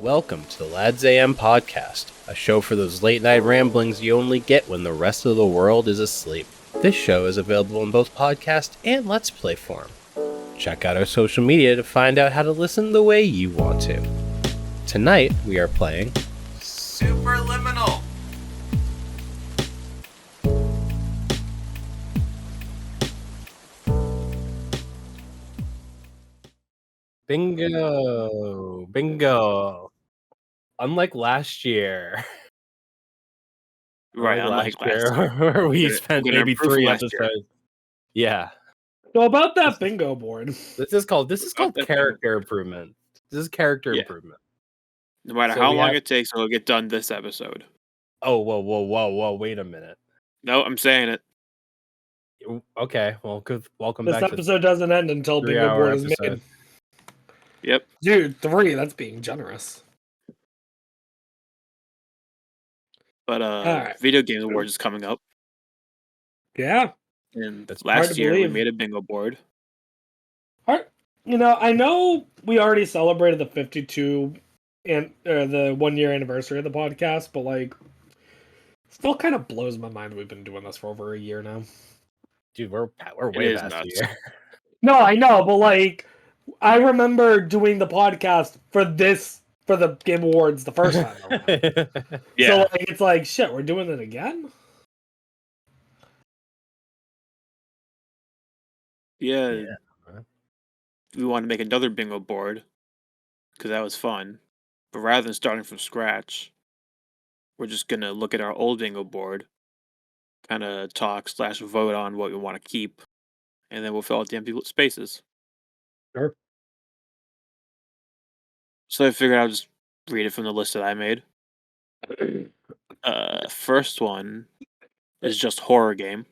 Welcome to the Lads AM podcast, a show for those late night ramblings you only get when the rest of the world is asleep. This show is available in both podcast and Let's Play form. Check out our social media to find out how to listen the way you want to. Tonight, we are playing Superliminal. Bingo. Unlike last year. Right, unlike last year. Where we spent gonna maybe improve 3 last episodes. year. Yeah. So about that bingo board. This is called that character improvement. This is character improvement. No matter So how we long have- it takes, it'll get done this episode. Oh, whoa, wait a minute. No, I'm saying it. Okay, well, welcome This back to episode doesn't end until bingo 3-hour board is episode. made. Yep. Dude, 3, that's being generous. But Alright. Video Game Awards is coming up. Yeah. And That's hard last to year we believe. made a bingo board. You know, I know we already celebrated the 52 and the 1 year anniversary of the podcast, but like still kind of blows my mind we've been doing this for over a year now. Dude, we're way is past nuts. the year. No, I know, but like I remember doing the podcast for the Game Awards the first time around. Yeah. So like, it's like shit, we're doing it again? Yeah. We want to make another bingo board because that was fun. But rather than starting from scratch, we're just going to look at our old bingo board, kind of talk/vote on what we want to keep, and then we'll fill out the empty spaces. Sure. So I figured I'll just read it from the list that I made. First one is just horror game.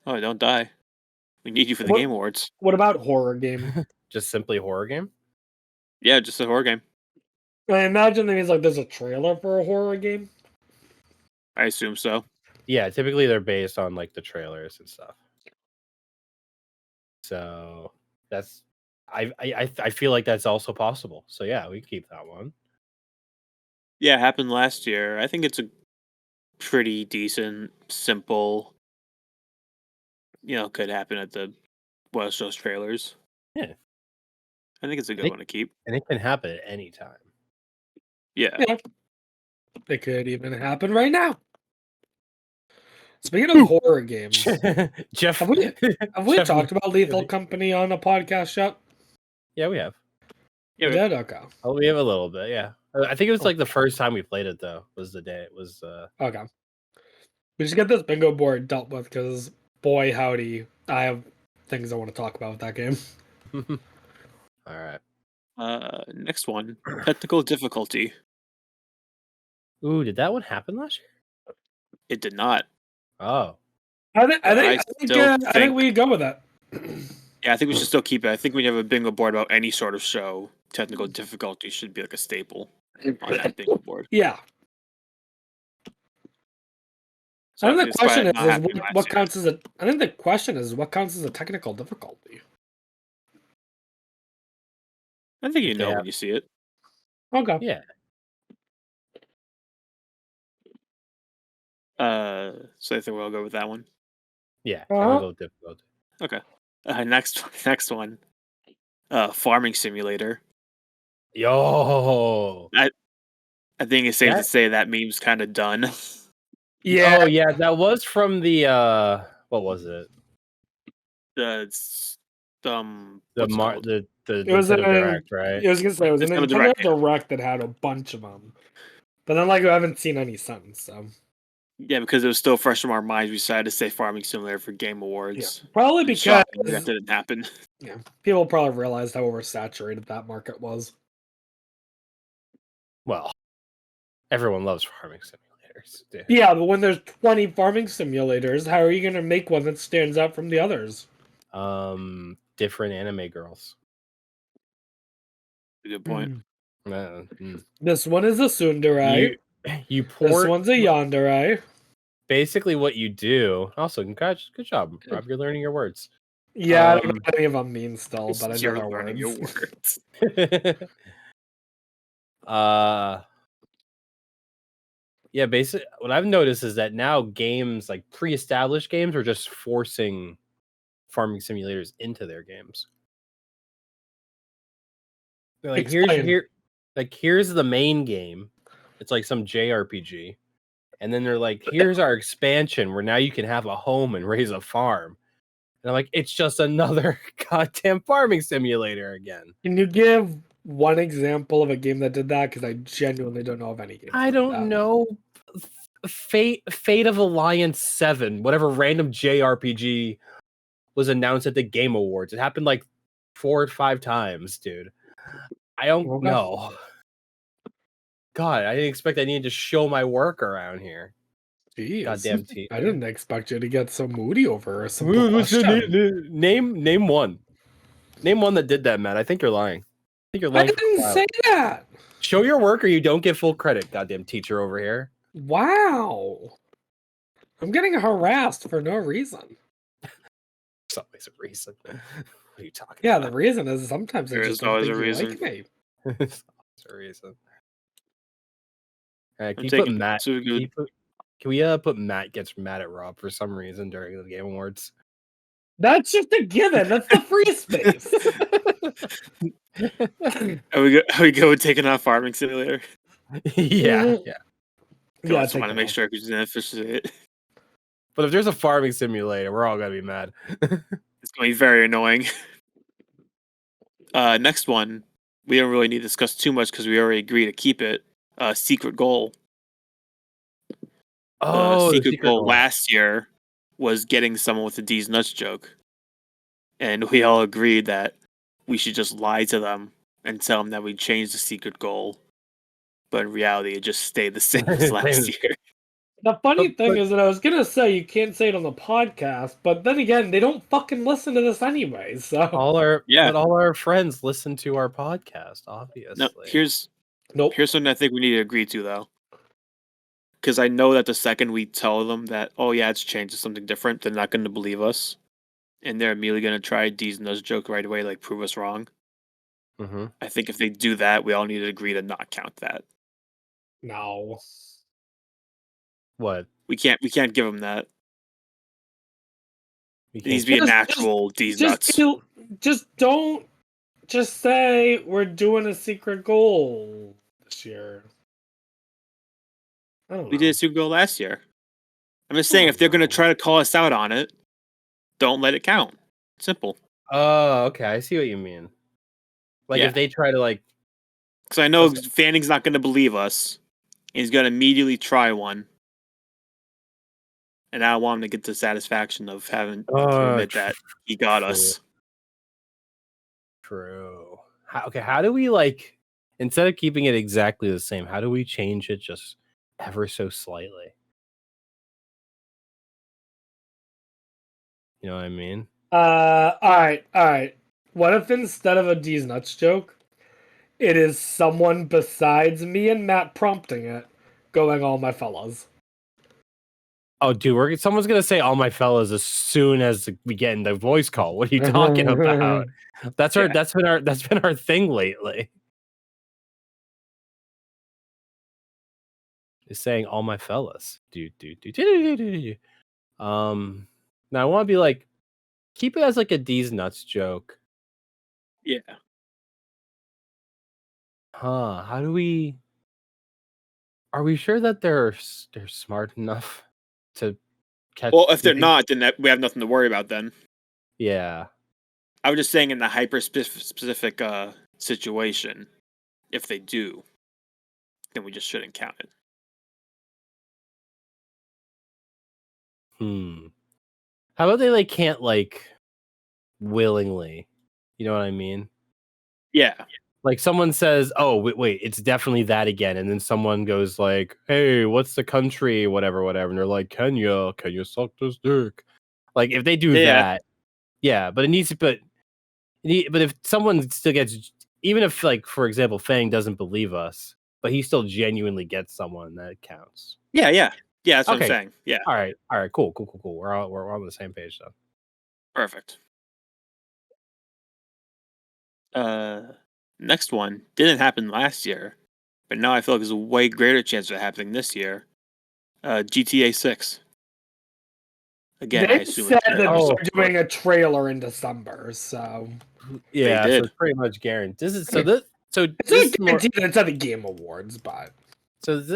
Oh, don't die. We need you for the What- Game Awards. What about horror game? Just simply horror game? Yeah, just a horror game. I imagine that means like there's a trailer for a horror game. I assume so. Yeah, typically they're based on like the trailers and stuff. So that's I feel like that's also possible. So yeah, we can keep that one. Yeah, it happened last year. I think it's a pretty decent, simple. Could happen at the West Coast trailers. Yeah. I think it's a good think- one to keep. And it can happen at any time. Yeah. Yeah. It could even happen right now. Speaking of horror games, Jeff, have we Jeff- talked about Lethal Company on a podcast yet? Yeah, we have. Yeah, We did? Okay. Oh, we have a little bit, yeah. I think it was like the first time we played it though. Was the day it was Okay. We should get this bingo board dealt with because, boy, howdy, I have things I want to talk about with that game. all right. Next one, technical difficulty. Ooh, did that one happen last year? It did not. Oh. I think still I think we go with that. Yeah, I think we should still keep it. I think when you have a bingo board about any sort of show, technical difficulty should be like a staple on that bingo board. Yeah. So I think the despite question it not is happening last what year- counts as a. I think the question is what counts as a technical difficulty. I think you know Yeah. when you see it. Okay. Yeah. So I think we'll go with that one. Yeah. Uh-huh. Technical difficulty. Okay. Next one. Farming simulator. Yo. I think it's safe That- to say that meme's kind of done. Yeah. Oh yeah, that was from the what was it? The The It was Nintendo a- Direct, right? I was gonna say it was a Nintendo Nintendo Direct, yeah. Direct that had a bunch of them, but then like I haven't seen any since. So yeah, because it was still fresh in our minds, we decided to say farming simulator for Game Awards. probably It's because shocking that didn't happen. people probably realized how oversaturated that market was. Well, everyone loves farming simulators. Dude. Yeah, but when there's 20 farming simulators, how are you gonna make one that stands out from the others? Different anime girls. Good point. This one is a tsundere. You This port one's a yandere. basically what you do. Also, congrats, good job, Rob. You're learning your words. Yeah, I don't know what any of them mean still, but I know You're their learning your words. words. Yeah, basically, what I've noticed is that now games, like pre-established games, are just forcing farming simulators into their games. They're like, Explain. here's the main game. It's like some JRPG. And then they're like, here's our expansion where now you can have a home and raise a farm. And I'm like, it's just another goddamn farming simulator again. Can you give one example of a game that did that? Because I genuinely don't know of any game. I don't know. Fate of Alliance 7, whatever random JRPG was announced at the Game Awards. It happened like 4 or 5 times, dude. I don't know. God, I didn't expect I needed to show my work around here. Jeez. Goddamn teacher. I didn't expect you to get so moody over a simple question. Name one. Name one that did that, Matt. I think you're lying. I didn't say that. Show your work or you don't get full credit, goddamn teacher over here. Wow. I'm getting harassed for no reason. There's always a reason. What are you talking Yeah, about? the reason is sometimes I There just is always don't a think you reason. like me. There's always a reason. All right, I'm can you put taking Matt? too good. Can we put Matt gets mad at Rob for some reason during the Game Awards? That's just a given. That's the free space. Are we go with taking off Farming Simulator? Yeah. Yeah, I just take want to it make off. sure because then fish it. But if there's a farming simulator, we're all gonna be mad. It's going to be very annoying. Next one, we don't really need to discuss too much because we already agreed to keep it. Secret goal. Oh, the secret goal last year was getting someone with a D's nuts joke, and we all agreed that we should just lie to them and tell them that we changed the secret goal. But in reality, it just stayed the same as last year. The funny thing is that I was gonna say you can't say it on the podcast, but then again, they don't fucking listen to this anyway. So all our friends listen to our podcast, obviously. No, here's something I think we need to agree to though. Because I know that the second we tell them that, oh yeah, it's changed to something different, they're not going to believe us, and they're immediately going to try D's nudge joke right away, like prove us wrong. Mm-hmm. I think if they do that, we all need to agree to not count that. No. What? We can't give them that. It needs to be a natural D's nuts. Just don't. Just say we're doing a secret goal this year. I don't know. We did a secret goal last year. I'm just saying, if they're going to try to call us out on it, don't let it count. Simple. Oh, okay. I see what you mean. Like if they try to because I know Fanning's not going to believe us. He's going to immediately try one. And I don't want him to get the satisfaction of having to admit that he got us. True. How do we instead of keeping it exactly the same, how do we change it just ever so slightly? You know what I mean? All right. What if instead of a D's nuts joke, it is someone besides me and Matt prompting it, going all my fellas? Oh, dude, someone's gonna say "all my fellas" as soon as we get in the voice call. What are you talking about? That's been our thing lately. Is saying "all my fellas." Now I want to be like, keep it as like a D's nuts joke. Yeah. Huh? How do we? Are we sure that they're smart enough to catch? Well, if they're not, then we have nothing to worry about then. Yeah. I was just saying in the hyper specific situation, if they do, then we just shouldn't count it. How about they can't willingly? You know what I mean? Yeah. Like someone says, "Oh, wait, it's definitely that again," and then someone goes like, "Hey, what's the country? Whatever," and they're like, "Kenya, can you suck this dick?" Like if they do that, yeah, but it needs to. But if someone still gets, even if for example, Fang doesn't believe us, but he still genuinely gets someone, that counts. Yeah. That's what I'm saying. Yeah. All right, cool. We're on the same page then. Perfect. Next one didn't happen last year, but now I feel like there's a way greater chance of it happening this year. GTA 6. Again, I They assume said it's that Oh, they're doing a trailer in December, so Yeah, so did. it's pretty much guaranteed. This is it's not guaranteed that it's at the Game Awards, but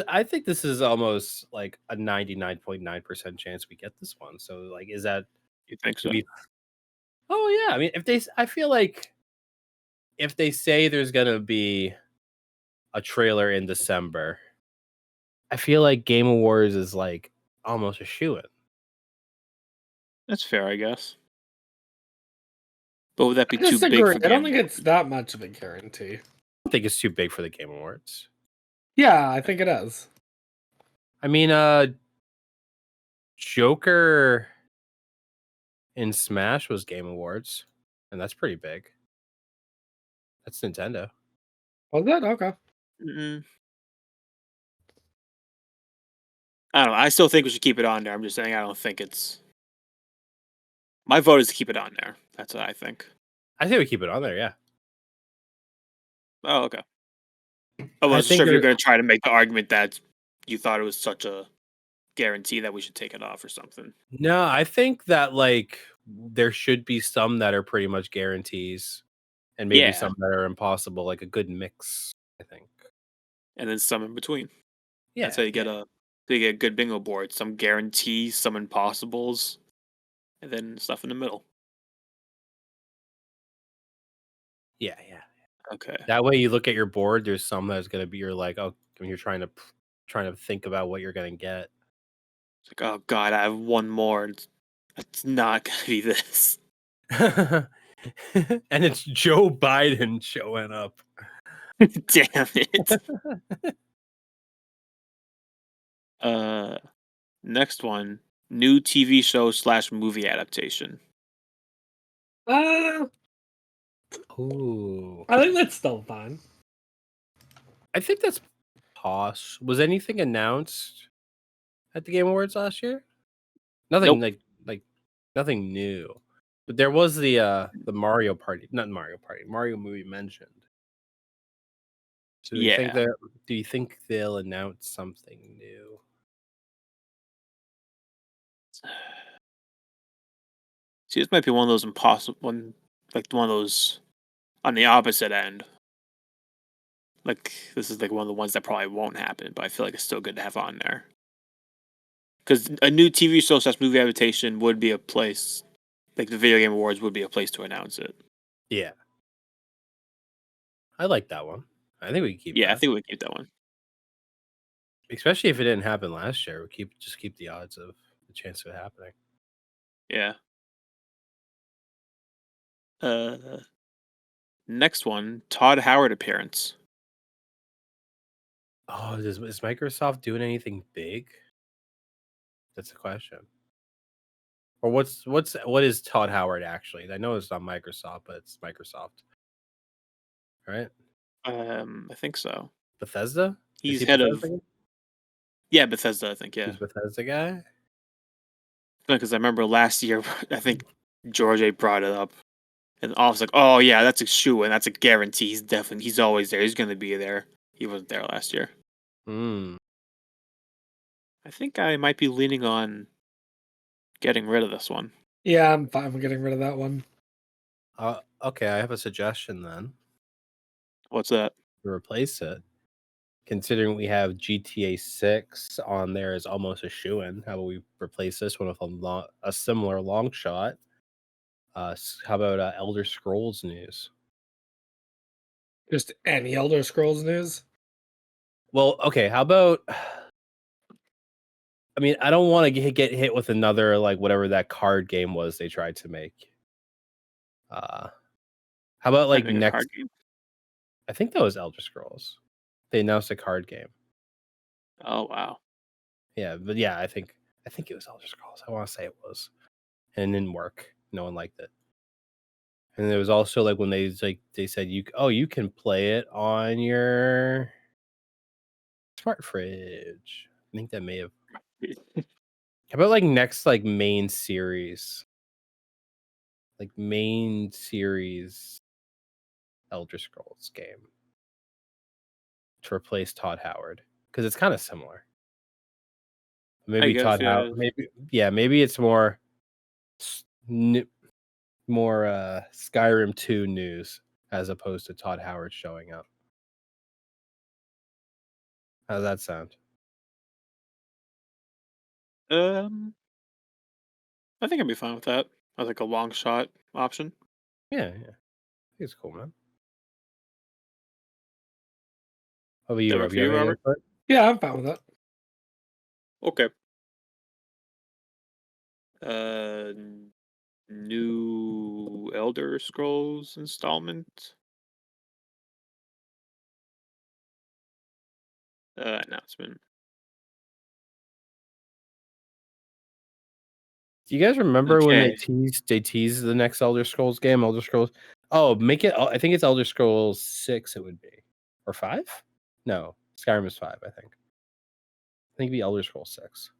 I think this is almost like a 99.9% chance we get this one. So like, is that You think so? to be? Oh yeah, I mean, I feel like if they say there's gonna be a trailer in December, I feel like Game Awards is like almost a shoo-in. That's fair, I guess. But would that be I too big disagree. for I don't Game think Awards? it's that much of a guarantee. I don't think it's too big for the Game Awards. Yeah, I think it is. I mean, Joker in Smash was Game Awards, and that's pretty big. That's Nintendo. Was that okay? Mm-mm. I don't know. I still think we should keep it on there. I'm just saying I don't think it's. My vote is to keep it on there. That's what I think. I think we keep it on there. Yeah, Oh, okay. I I wasn't think sure if you're there- going to try to make the argument that you thought it was such a guarantee that we should take it off or something. no, I think that like there should be some that are pretty much guarantees, and maybe Yeah. some that are impossible, like a good mix. I think. And then some in between. Yeah, That's how you get a good bingo board. Some guarantees, some impossibles, and then stuff in the middle. yeah. Okay. That way, you look at your board. There's some that's gonna be you're like, oh, when you're trying to think about what you're gonna get. It's like, oh god, I have one more. It's not gonna be this. And it's Joe Biden showing up. Damn it. Next one. New TV show / movie adaptation. Uh, Ooh, I think that's still fine. I think that's Was anything announced at the Game Awards last year? Nothing Nope. like nothing new. But there was the Mario Party, not Mario Party, Mario movie mentioned. So Yeah. do you think they'll announce something new? See, this might be one of those impossible like one of those on the opposite end. Like this is like one of the ones that probably won't happen, but I feel like it's still good to have on there. Because a new TV show / movie adaptation would be a place, like the Video Game Awards would be a place to announce it. Yeah. I like that one. I think we can keep Yeah, I that. think we keep that one. Especially if it didn't happen last year. We just keep the odds of the chance of it happening. Yeah. Next one, Todd Howard appearance. Oh, is Microsoft doing anything big? That's the question. Or what is Todd Howard actually? I know it's not Microsoft, but it's Microsoft. Right? I think so. Bethesda? He's Is he head of Bethesda? Bethesda. I think He's Bethesda guy? because I remember last year. I think George A brought it up, and I was like, "Oh yeah, that's a shoe, and that's a guarantee. He's always there. He's going to be there. He wasn't there last year. Hmm. I think I might be leaning on getting rid of this one. Yeah, I'm fine with getting rid of that one. Okay, I have a suggestion then What's that? to replace it. Considering we have GTA 6 on there as almost a shoo-in, how about we replace this one with a similar long shot? How about Elder Scrolls news? Just any Elder Scrolls news. Well, okay, how about I mean, I don't want to get hit with another like whatever that card game was they tried to make. How about like Make a next? card game? I think that was Elder Scrolls. They announced a card game. Oh wow. Yeah, but yeah, I think it was Elder Scrolls. I want to say it was, and it didn't work. No one liked it. And there was also like when they said you can play it on your smart fridge. I think that may have. How about like next like main series? Like main series Elder Scrolls game. to replace Todd Howard because it's kind of similar. I Maybe guess, Todd Howard. Maybe it's more Skyrim 2 news as opposed to Todd Howard showing up. How's that sound? I think I'd be fine with that. I like a long shot option. Yeah. It's cool, man. How about you, That work Rob? for You you, have any Robert? input? Yeah, I'm fine with that. Okay. New Elder Scrolls installment announcement. Do you guys remember when they Okay. teased the next Elder Scrolls game? Elder Scrolls. Oh, make it. I think it's Elder Scrolls 6. It would be, or 5? No, Skyrim is 5. I think it'd be Elder Scrolls 6.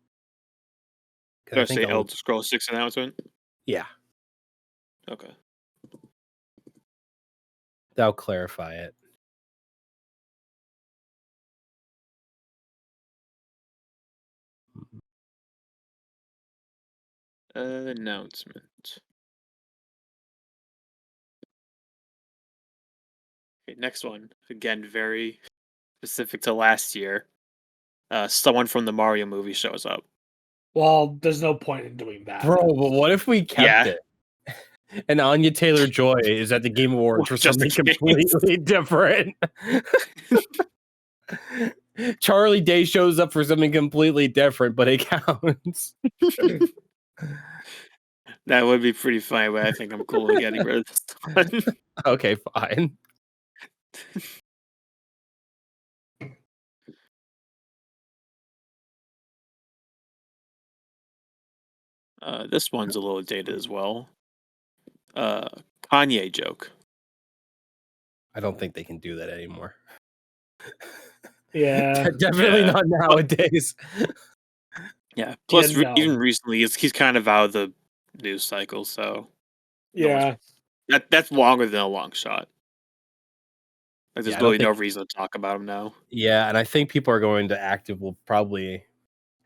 Did I I think say Elder Scrolls 6 announcement? Yeah, Okay. that'll clarify it. Announcement. Okay, next one. Again, very specific to last year. Someone from the Mario movie shows up. Well, there's no point in doing that. Bro, but what if we kept it? And Anya Taylor-Joy is at the Game Awards for Just something in case. completely different. Charlie Day shows up for something completely different, but it counts. That would be pretty funny, but I think I'm cool with getting rid of this one. Okay, fine. This one's a little dated as well. Kanye joke. I don't think they can do that anymore. Yeah. Definitely not nowadays. Yeah. Plus, Yeah, no. even recently, he's kind of out of the news cycle, so Yeah. that's longer than a long shot. Like, there's Yeah, I don't really no think- reason to talk about him now. Yeah, and I think people are going to will probably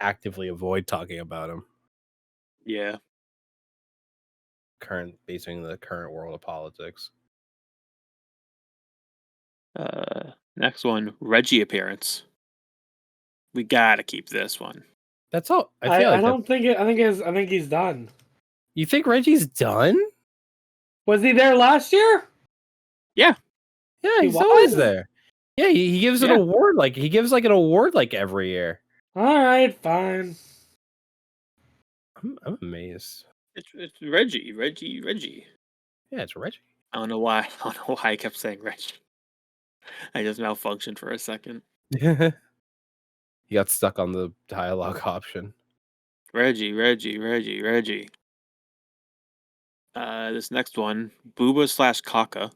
actively avoid talking about him. Yeah. Based on the current world of politics. Next one, Reggie appearance. We gotta keep this one. That's all. I think he's done. You think Reggie's done? Was he there last year? Yeah. Yeah, He he's always was? there. Yeah, he gives an award like every year. All right, fine. I'm amazed. It's Reggie. Yeah, it's Reggie. I don't know why I kept saying Reggie. I just malfunctioned for a second. You got stuck on the dialogue option. Reggie. This next one, Booba / Kaka.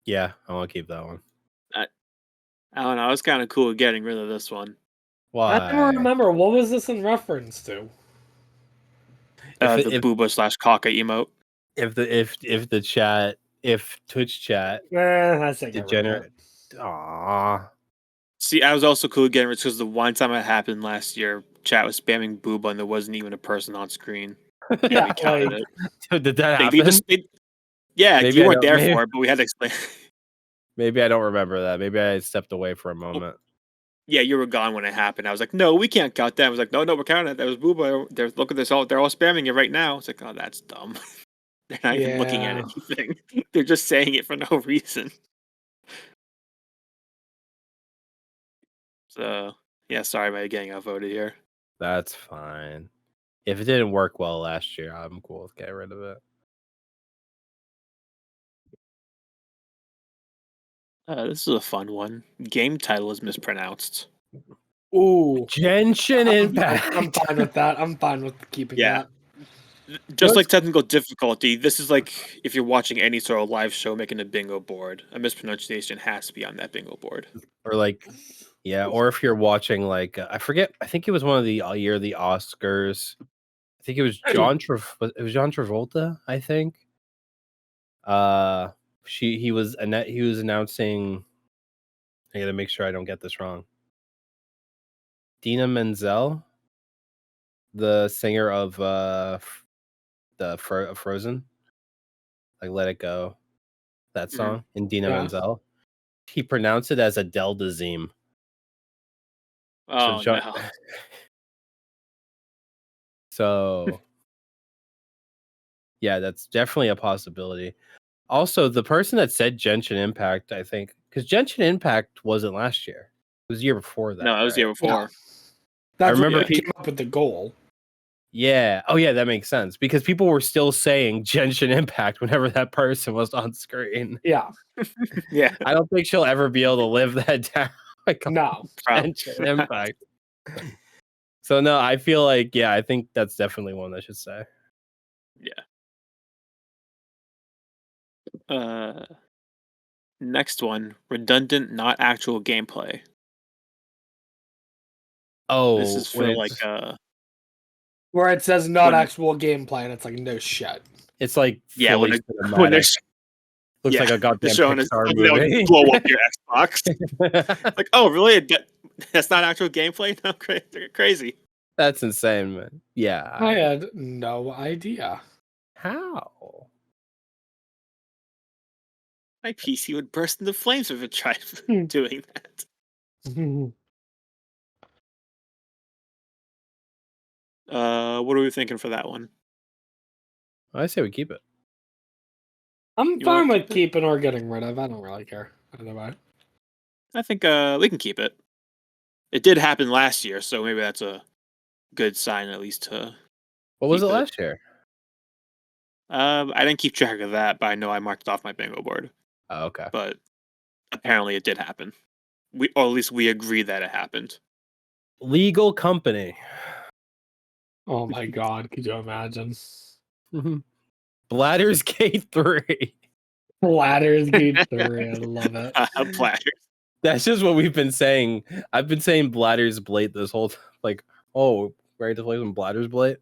Yeah, I want to keep that one. I don't know. I was kind of cool with getting rid of this one. Why? I don't remember. What was this in reference to? The Booba / Kaka emote. If Twitch chat I say degenerate. Aww. See, I was also cool with getting rid because the one time it happened last year, chat was spamming Booba and there wasn't even a person on screen. Yeah, We counted like, it. Did that They happen? you weren't there for it, but we had to explain. Maybe I don't remember that. Maybe I stepped away for a moment. Yeah, you were gone when it happened. I was like, no, we can't count that. I was like, no, we're counting it. That was Booba. Look at this. They're all spamming it right now. It's like, oh, that's dumb. They're not even looking at anything. They're just saying it for no reason. So, yeah, sorry about getting outvoted here. That's fine. If it didn't work well last year, I'm cool with getting rid of it. This is a fun one. Game title is mispronounced. ooh, Genshin Impact. I'm fine with that. I'm fine with keeping that. Just like technical difficulty, this is like if you're watching any sort of live show making a bingo board, a mispronunciation has to be on that bingo board. Or like, yeah, or if you're watching like I forget, I think it was one of the year of the Oscars. I think it was John Travolta, I think. He was announcing I gotta make sure I don't get this wrong. Dina Menzel, the singer of Frozen, like Let It Go, that song, in Dina Menzel. He pronounced it as Adele Dazeem. Oh, no. So, yeah, that's definitely a possibility. Also, the person that said Genshin Impact, I think, because Genshin Impact wasn't last year. It was the year before that. No, it was the year before. Yeah. That's I remember when he came up with the goal. Yeah. Oh, yeah, that makes sense. Because people were still saying Genshin Impact whenever that person was on screen. Yeah. Yeah. I don't think she'll ever be able to live that down. Like, No. Genshin Impact. So, no, I feel like, yeah, I think that's definitely one I should say. Yeah. Next one, redundant, not actual gameplay. Oh, This is for like where it says not when- actual gameplay, and it's like no shit. it's like yeah, fully when cinematic. they're Looks yeah, like a goddamn they're showing us Pixar like, movie. blow up your Xbox. Like, oh, really? That's not actual gameplay? No, they're crazy. That's insane, man. Yeah. I had no idea. How? My PC would burst into flames if it tried doing that. What are we thinking for that one? I say we keep it. I'm You fine wanna with keeping or getting rid of. I don't really care either way. I think we can keep it. It did happen last year, so maybe that's a good sign at least to. What was it keep it. last year? I didn't keep track of that, but I know I marked it off my bingo board. Oh, okay. But apparently, it did happen. Or at least we agree that it happened. Legal company. Oh my god, could you imagine? Bladder's Gate 3. Bladders Gate 3, I love it. Platters. That's just what we've been saying. I've been saying Bladder's Blade this whole time. Like, oh, ready to play some Bladder's Blade?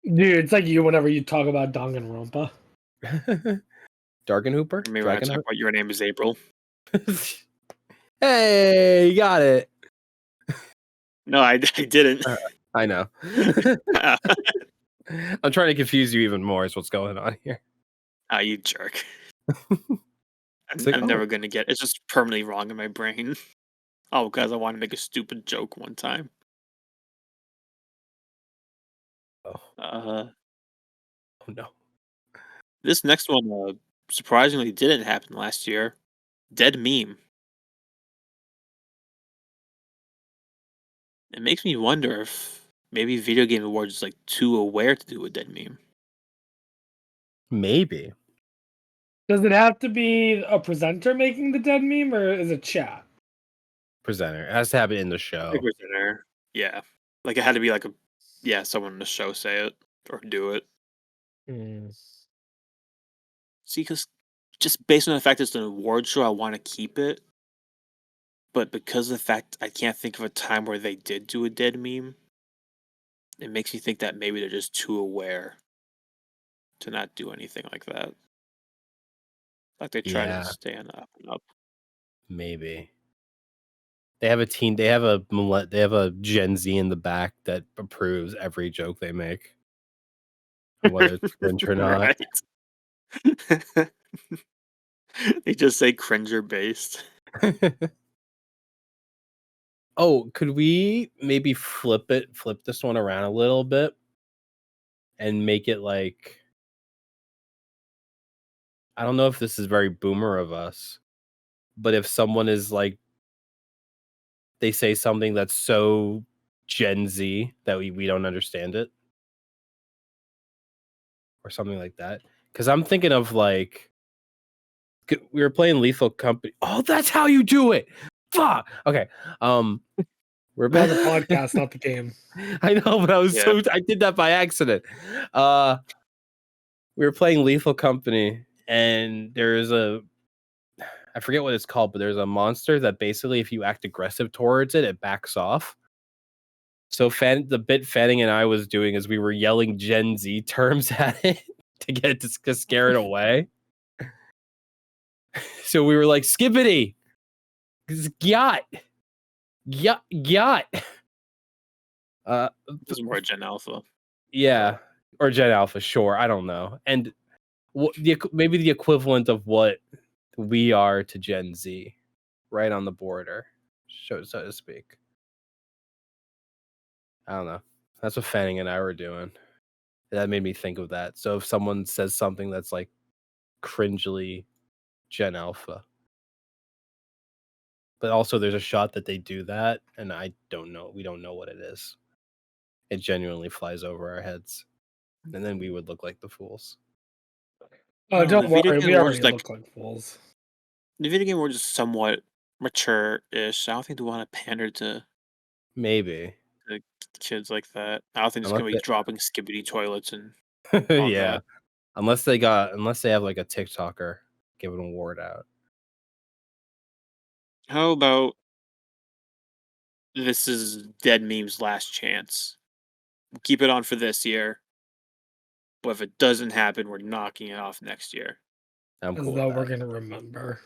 Dude, it's like you whenever you talk about Danganronpa. Darkenhooper? Maybe when I talk about Your Name is April. Hey, you got it. No, I didn't. I know. I'm trying to confuse you even more is what's going on here. You jerk. like, I'm never going to get it. It's just permanently wrong in my brain. Oh, because I want to make a stupid joke one time. Oh no. This next one surprisingly didn't happen last year. Dead meme. It makes me wonder if maybe Video Game Awards is like too aware to do a dead meme. Maybe. Does it have to be a presenter making the dead meme, or is it chat? Presenter. It has to have it in the show. Presenter. Yeah. Like it had to be like someone in the show say it or do it. See, because just based on the fact it's an award show, I want to keep it. But because of the fact I can't think of a time where they did do a dead meme, it makes me think that maybe they're just too aware to not do anything like that. Like they try to stay on the up and up. Maybe. They have a team. They have a Gen Z in the back that approves every joke they make, whether it's cringe or not. They just say cringer based. Oh, could we maybe flip this one around a little bit and make it like, I don't know if this is very boomer of us, but if someone is like, they say something that's so Gen Z that we don't understand it or something like that. Because I'm thinking of like, we were playing Lethal Company. Oh, that's how you do it. Fuck. Okay. We're About the podcast, not the game. I know, but I did that by accident. We were playing Lethal Company, and there's I forget what it's called, but there's a monster that basically, if you act aggressive towards it, it backs off. So the bit Fanning and I was doing is we were yelling Gen Z terms at it to get it to scare it away. So we were like, skippity. Yacht. Yacht. This is more Gen Alpha. Yeah, or Gen Alpha, sure. I don't know. And maybe the equivalent of what we are to Gen Z, right on the border, so to speak. I don't know. That's what Fanning and I were doing. That made me think of that. So if someone says something that's like cringely Gen Alpha, but also there's a shot that they do that, and I don't know. We don't know what it is. It genuinely flies over our heads, and then we would look like the fools. Oh, don't the video worry, game we world already is like look like fools. the video game world is somewhat mature-ish. I don't think they want to pander to Maybe. kids like that. I don't think it's Unless gonna be dropping skibbity toilets and all yeah. that. Unless they have like a TikToker giving a word out. How about this is Dead Meme's last chance? We'll keep it on for this year, but if it doesn't happen, we're knocking it off next year. I'm As cool though with we're that. gonna remember.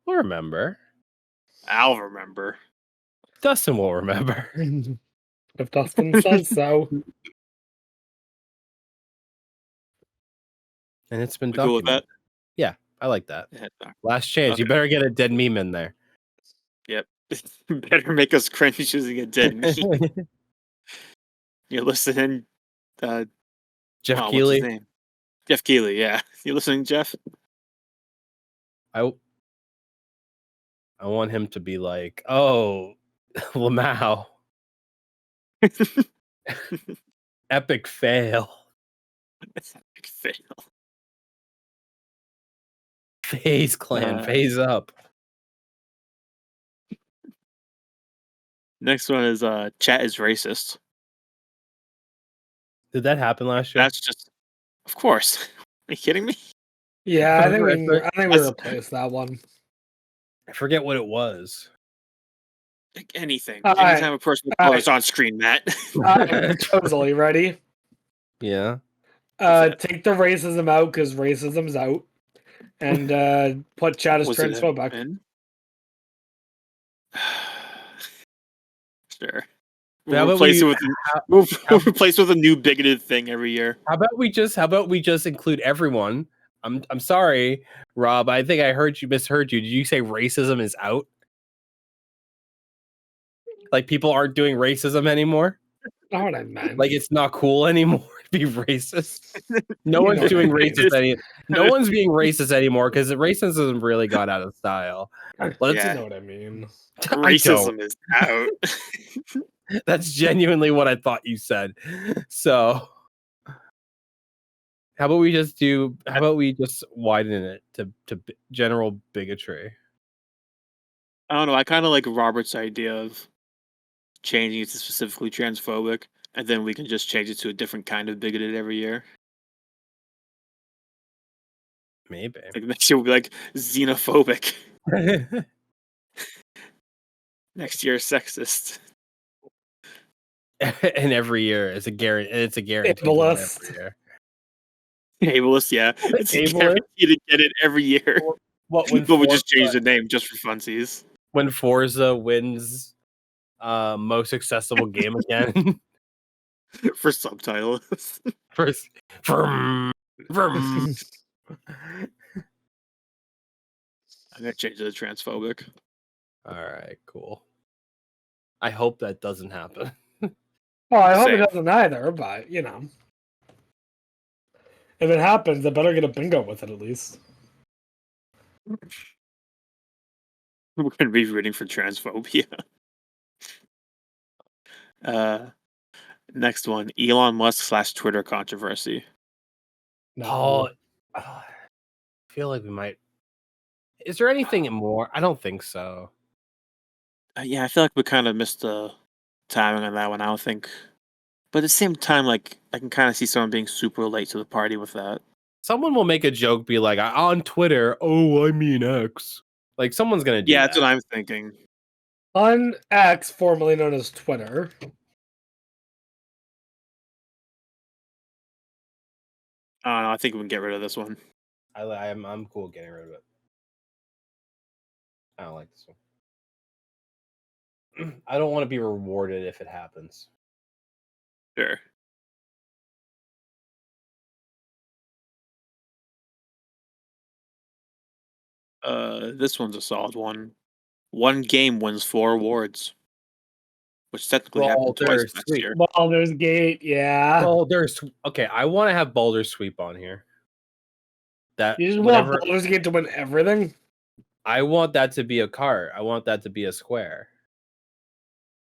We'll remember. I'll remember. Dustin will remember. If Dustin says so. And it's been We cool with documented. that? Yeah, I like that. Yeah, doc. Last chance. You Okay. better get a dead meme in there. Yep. Better make us cringe using a dead meme. You're listening, Jeff what's his Keighley. name? Jeff Keighley, yeah. You listening, Jeff? I want him to be like, oh, Lamau. Epic fail. That's a big fail. FaZe Clan, phase up. Next one is chat is racist. Did that happen last year? That's just, of course. Are you kidding me? Yeah, I think we That's- replaced that one. I forget what it was. Like anything. All right. Anytime a person of All color right. is on screen, Matt. Totally ready. Yeah. Take the racism out because racism's out, and put chat as Was it transphobic. in? Sure. How We'll about replace we- it with we'll replace it with a new bigoted thing every year. How about we just include everyone? I'm sorry, Rob. I think I misheard you. Did you say racism is out? Like people aren't doing racism anymore? Not what I meant. Like it's not cool anymore to be racist. No You one's know doing what I mean. racist No one's being racist anymore because racism really got out of style. Let's Yeah. You know what I mean. I don't. Racism is out. That's genuinely what I thought you said. So how about we just widen it to general bigotry? I don't know. I kind of like Robert's idea of changing it to specifically transphobic, and then we can just change it to a different kind of bigoted every year. Maybe. Like next year we'll be like xenophobic. Next year sexist. And every year it's a guarantee. It's a guarantee. Ableist. Every year. Ableist, yeah. It's a Ableist? guarantee to get it every year. What when But we just Forza- changed the name just for funsies. when Forza wins most accessible game again? For subtitles. First, vroom. I'm gonna change it to transphobic. All right, cool. I hope that doesn't happen. Well, I hope Same. it doesn't either, but you know. If it happens, I better get a bingo with it at least. We're gonna be rooting for transphobia. Next one, Elon Musk / Twitter controversy. No. I feel like we might. Is there anything more? I don't think so. Yeah, I feel like we kind of missed the timing on that one. I don't think, but at the same time, like I can kind of see someone being super late to the party with that. Someone will make a joke, be like, on Twitter, oh, I mean X. Like, someone's going to do Yeah, that. that's what I'm thinking. On X, formerly known as Twitter. I don't know. I think we can get rid of this one. I'm cool getting rid of it. I don't like this one. I don't want to be rewarded if it happens. Sure. This one's a solid one. One game wins 4 awards, which technically happened twice Baldur's next Sweep. year. Baldur's Gate, yeah. Okay, I want to have Baldur's Sweep on here. That You just want whatever Baldur's Gate to win everything? I want that to be a card. I want that to be a square.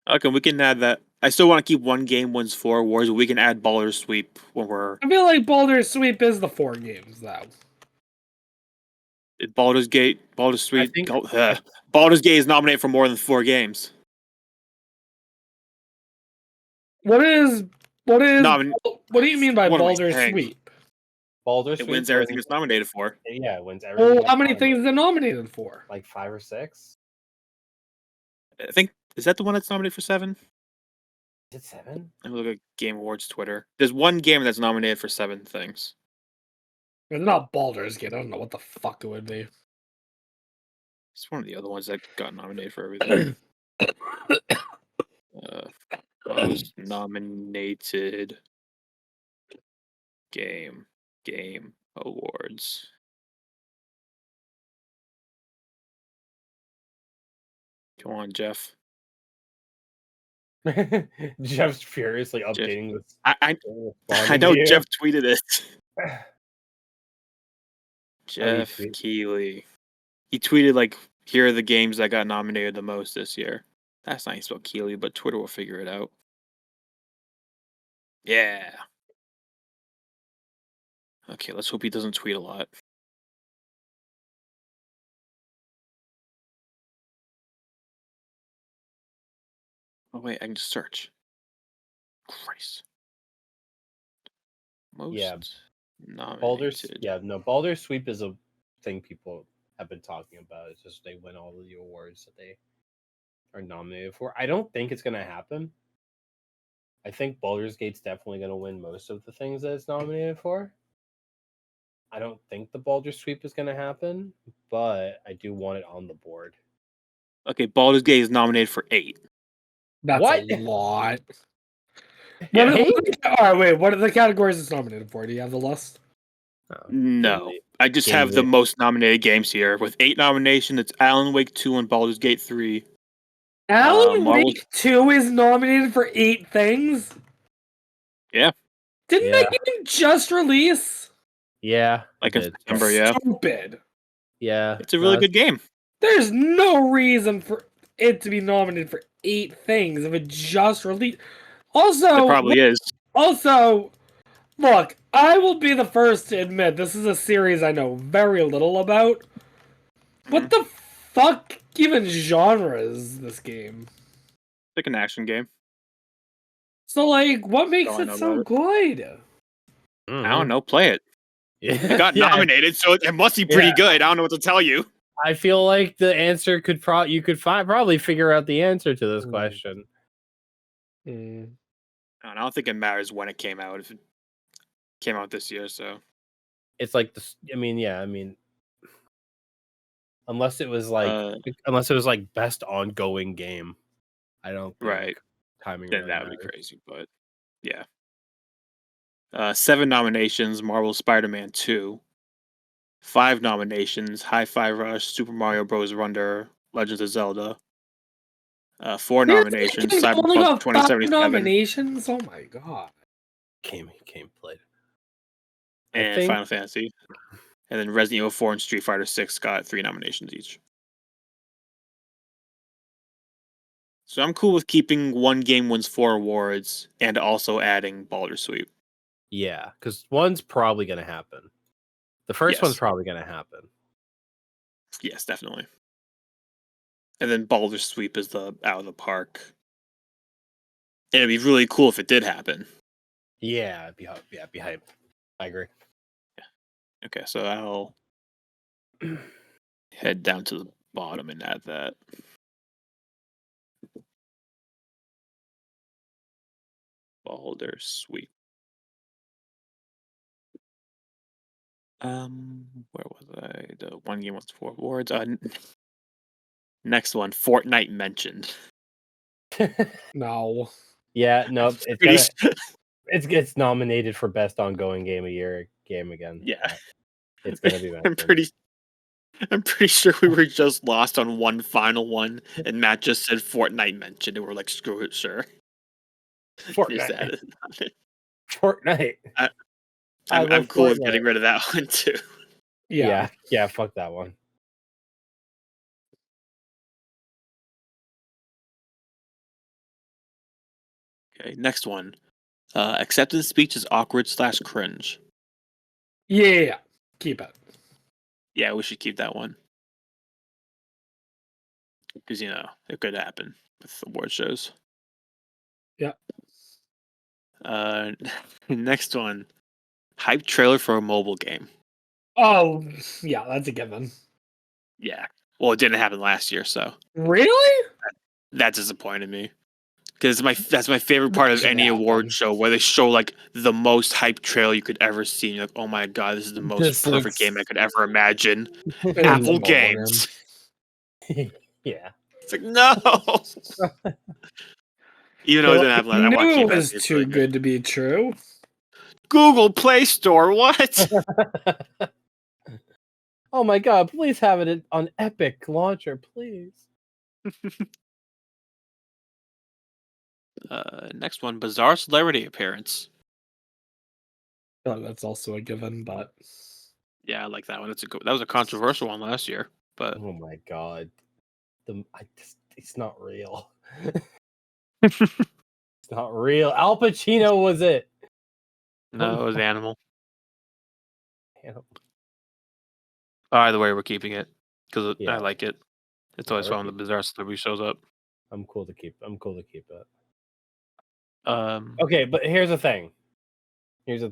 Okay, we can add that. I still want to keep one game wins 4 awards, but we can add Baldur's Sweep when we're I feel like Baldur's Sweep is the 4 games, though. Baldur's Gate. Baldur's Sweep. think- Baldur's Gate is nominated for more than 4 games. What is what do you mean by what am I Baldur's saying? Sweep? Baldur's It Sweep wins everything it's nominated for. Yeah, it wins everything. Well, how many it's things is nominated. it nominated for? Like 5 or 6? I think is that the one that's nominated for 7? Is it 7? Let me look at Game Awards Twitter. There's one game that's nominated for 7 things. It's not Baldur's Gate. I don't know what the fuck it would be. It's one of the other ones that got nominated for everything. Most nominated game awards. Come on, Jeff. Jeff's furiously updating this. I know Jeff tweeted it. Jeff tweet? Keighley. He tweeted like, "Here are the games that got nominated the most this year." That's not how you spell Keighley, but Twitter will figure it out. Yeah. Okay, let's hope he doesn't tweet a lot. Oh wait, I can just search. Christ. Most nominated. Baldur's Sweep is a thing people have been talking about. It's just they win all of the awards that they are nominated for. I don't think it's gonna happen. I think Baldur's Gate's definitely gonna win most of the things that it's nominated for. I don't think the Baldur's Sweep is gonna happen, but I do want it on the board. Okay, Baldur's Gate is nominated for 8. That's What? a lot. Yeah, All right, wait. What are the categories it's nominated for? Do you have the list? No, I just Game have the Week. most nominated games here. With 8 nominations, it's Alan Wake 2 and Baldur's Gate 3. Alan Marvel- Wake 2 is nominated for 8 things? Yeah. Didn't that game just release? Yeah, Like it in did. September, yeah. Stupid. Yeah, It's a really good game. There's no reason for it to be nominated for 8 things if it just released. Also, It probably is. Also, look, I will be the first to admit this is a series I know very little about. What the fuck even genre is this game? It's like an action game. So, like, what makes all I it know so about good? I don't know. Play it. Yeah. It got nominated, so it must be pretty good. I don't know what to tell you. I feel like the answer could probably figure out the answer to this question. I don't think it matters when it came out. If it came out this year, so It's like this. Unless it was like best ongoing game, I don't think right. timing. Then really that would be matters. crazy, but yeah. 7 nominations: Marvel Spider-Man 2. 5 nominations: Hi-Fi Rush, Super Mario Bros. Wonder, Legends of Zelda. 4 nominations: Only Cyberpunk got 5 2077, nominations? Oh my god. Game played. and Final Fantasy. And then Resident Evil 4 and Street Fighter 6 got 3 nominations each. So I'm cool with keeping one game wins 4 awards and also adding Baldur's Sweep. Yeah, because one's probably going to happen. The first Yes. one's probably going to happen. Yes, definitely. And then Baldur's Sweep is the out of the park. And it'd be really cool if it did happen. Yeah, it'd be hype. I agree. Okay, so I'll head down to the bottom and add that. Baldur's Sweep. Where was I? The one game was 4 awards. Next one, Fortnite mentioned. No. Yeah, no, Pretty sure- it gets nominated for best ongoing game of year game again. Yeah. It's gonna be I'm pretty sure we were just lost on one final one, and Matt just said Fortnite mentioned, and we're like, screw it, sure. Just Fortnite. added it. Fortnite. I'm love cool with Fortnite. getting rid of that one too. Yeah. Yeah, fuck that one. Okay, next one. Acceptance speech is awkward / cringe. Yeah. Keep it. Yeah, we should keep that one. Because, it could happen with award shows. Yeah. Next one. Hype trailer for a mobile game. Oh, yeah, that's a given. Yeah. Well, it didn't happen last year, so Really? that disappointed me. Because that's my favorite part of Should any happen. award show, where they show like the most hype trailer you could ever see. And you're like, oh my god, this is the most This perfect looks- game I could ever imagine. It is Apple a mobile Games. Yeah. It's like, no. Even though it didn't happen, I want to Knew keep it that. was It's too really good to be true. Google Play Store. What? Oh my god, please have it on Epic Launcher, please. Next one, bizarre celebrity appearance. Oh, that's also a given, but Yeah, I like that one. That was a controversial one last year, but Oh my god. It's not real. no, It's not real. Al Pacino was it. it was Animal. Damn. Either way, we're keeping it because Yeah. I like it. It's always we're fun when the bizarre celebrity shows up. I'm cool to keep it. Um, Okay, but here's the thing. If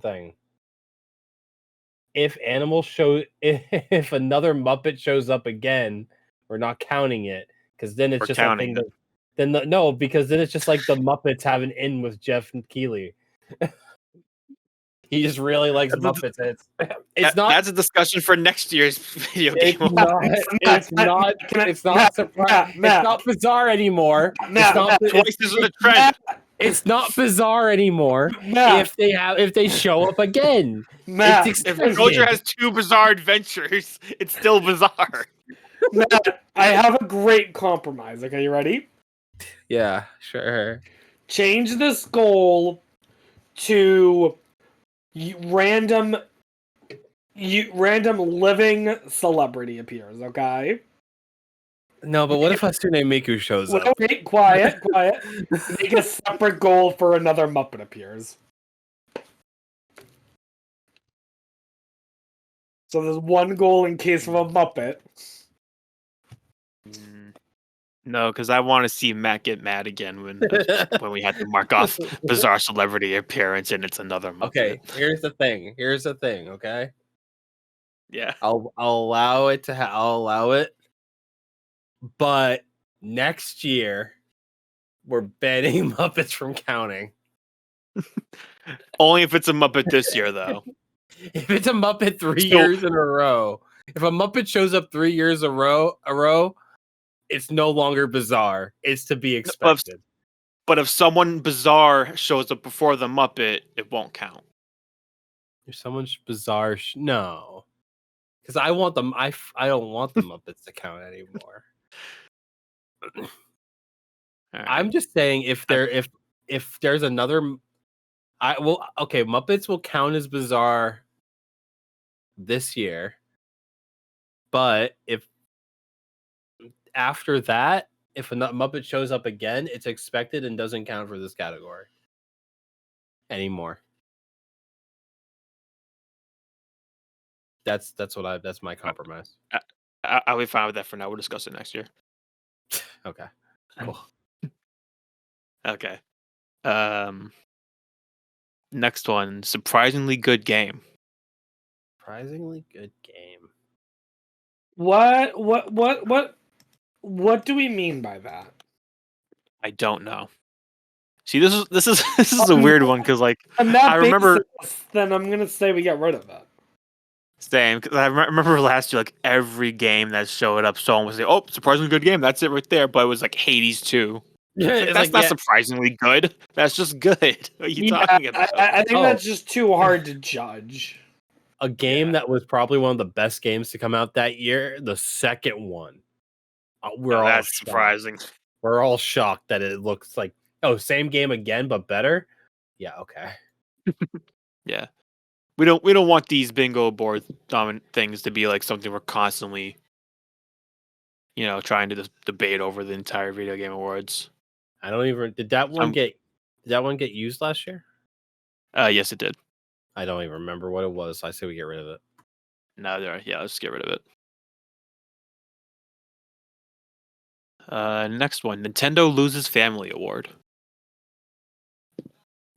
if another Muppet shows up again, we're not counting it because then it's We're just a counting thing no, because then it's just like the Muppets have an in with Jeff Keighley. He just really likes Muppets. It's not. That's a discussion for next year's video game. It's not. It's not. It's not surprising. It's not bizarre anymore. Matt, Twice is a trend. It's not bizarre anymore. Matt, If they show up again, Matt, it's If expected. Roger has 2 bizarre adventures, it's still bizarre. Matt, I have a great compromise. Okay, you ready? Yeah, sure. Change this goal to random living celebrity appears. Okay. No, but what if Hatsune Miku shows up? Wait, quiet. Make a separate goal for another Muppet appears. So there's one goal in case of a Muppet. No, because I want to see Matt get mad again when we had to mark off bizarre celebrity appearance and it's another Muppet. Okay, here's the thing. Okay, Yeah. I'll allow it I'll allow it, but next year we're banning Muppets from counting. Only if it's a Muppet this year, though. If it's a Muppet 3 So- years in a row, if a Muppet shows up 3 years a row, it's no longer bizarre. It's to be expected. But if someone bizarre shows up before the Muppet, it won't count. If someone's bizarre, no, because I want them. I don't want the Muppets to count anymore. All right. I'm just saying if there's another, Muppets will count as bizarre this year, but if after that, if a Muppet shows up again, it's expected and doesn't count for this category anymore. That's my compromise. I'll be fine with that for now. We'll discuss it next year. Okay, cool. Okay. Next one, surprisingly good game. Surprisingly good game. What do we mean by that? I don't know. See, this is a weird one because like On that I remember- basis, then I'm gonna say we get rid of it. same because I remember last year like every game that showed up, someone would say, "Oh, surprisingly good game." That's it right there. But it was like Hades 2. Like, that's not surprisingly good. That's just good. What are you talking about? I think that's just too hard to judge. A game that was probably one of the best games to come out that year, the second one. That's surprising. We're all shocked that it looks like, same game again, but better. Yeah, okay. Yeah. We don't want these bingo board things to be like something we're constantly, trying to debate over the entire video game awards. I don't even did that one get used last year? Yes, it did. I don't even remember what it was. I say we get rid of it. No, let's get rid of it. Next one, Nintendo loses Family Award.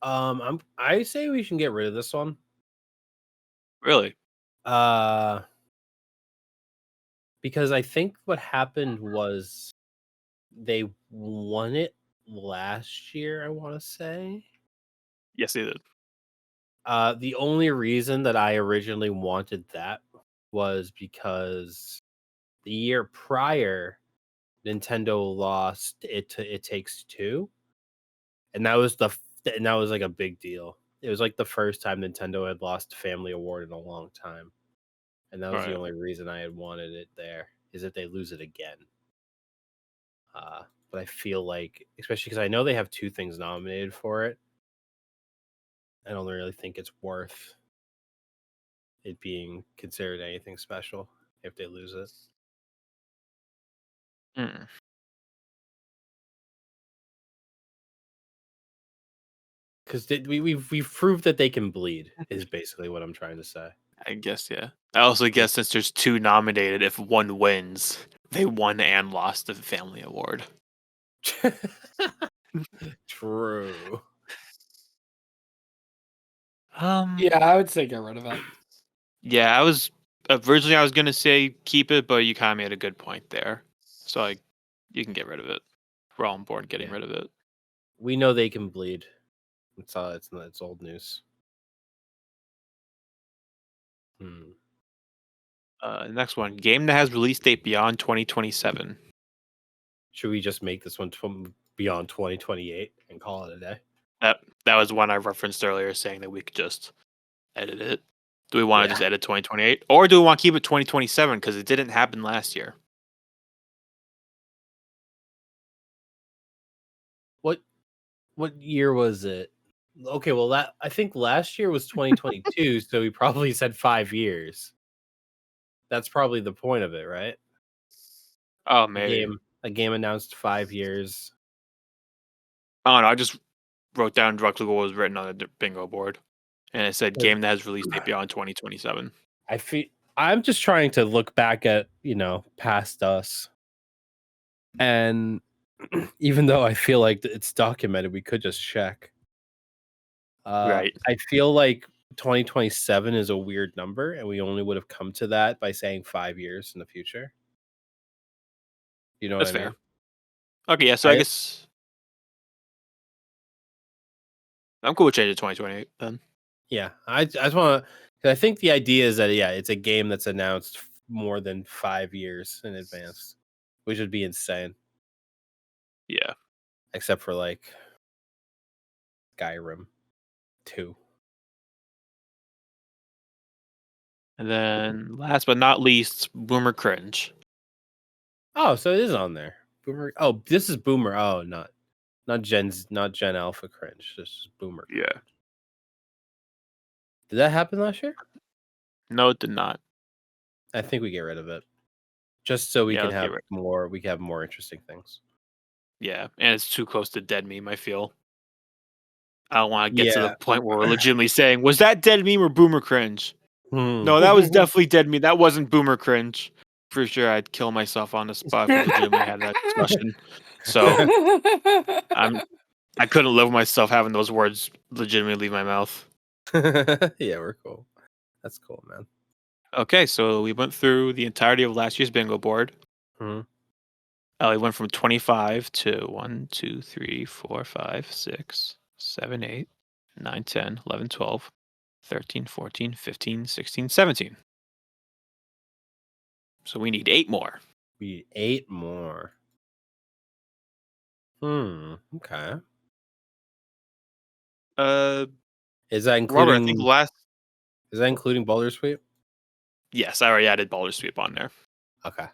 I say we should get rid of this one. Really? Because I think what happened was they won it last year, I want to say. Yes, they did. The only reason that I originally wanted that was because the year prior, Nintendo lost it to It Takes Two, and that was like a big deal. It was like the first time Nintendo had lost Family Award in a long time, and that was the only reason I had wanted it there. Is if they lose it again. But I feel like, especially because I know they have 2 things nominated for it, I don't really think it's worth it being considered anything special if they lose it. Because we've proved that they can bleed, is basically what I'm trying to say. I guess, yeah. I also guess since there's 2 nominated, if one wins, they won and lost the Family Award. True. Yeah, I would say get rid of it. Yeah, I was gonna say keep it, but you kind of made a good point there. So you can get rid of it. We're all on board getting rid of it. We know they can bleed. It's old news. Next one, game that has release date beyond 2027. Should we just make this one beyond 2028 and call it a day? That was one I referenced earlier, saying that we could just edit it. Do we want to just edit 2028, or do we want to keep it 2027 because it didn't happen last year? What year was it? Okay, well I think last year was 2022, so we probably said 5 years. That's probably the point of it, right? Oh, maybe. A game announced 5 years. Oh no, I just wrote down directly what was written on the bingo board, and it said game that has release date beyond 2027. I'm just trying to look back at, past us. And even though I feel like it's documented, we could just check. Right. I feel like 2027 is a weird number, and we only would have come to that by saying 5 years in the future. You know That's what I fair. mean? Okay, yeah, so I guess I'm cool with changing to 2028 then. Yeah, I just want to. I think the idea is that it's a game that's announced more than 5 years in advance, which would be insane. Yeah, except for like Skyrim 2. And then last but not least, Boomer Cringe. Oh, so it is on there. Boomer. Oh, this is Boomer. Oh, not Gen Alpha Cringe. This is Boomer. Yeah. Did that happen last year? No, it did not. I think we get rid of it, just so we can have more. We can have more interesting things. Yeah, and it's too close to Dead Meme, I feel. I don't want to get to the point where we're legitimately saying, was that Dead Meme or Boomer Cringe? No, that was definitely Dead Meme. That wasn't Boomer Cringe. For sure, I'd kill myself on the spot if we legitimately had that discussion. So I couldn't live with myself having those words legitimately leave my mouth. Yeah, we're cool. That's cool, man. Okay, so we went through the entirety of last year's bingo board. We went from 25 to 1, 2, 3, 4, 5, 6, 7, 8, 9, 10, 11, 12, 13, 14, 15, 16, 17. So we need 8 more. We need 8 more. Okay. Is that Robert, I think including Baldur's Sweep? Yes, I already added Baldur's Sweep on there. Okay.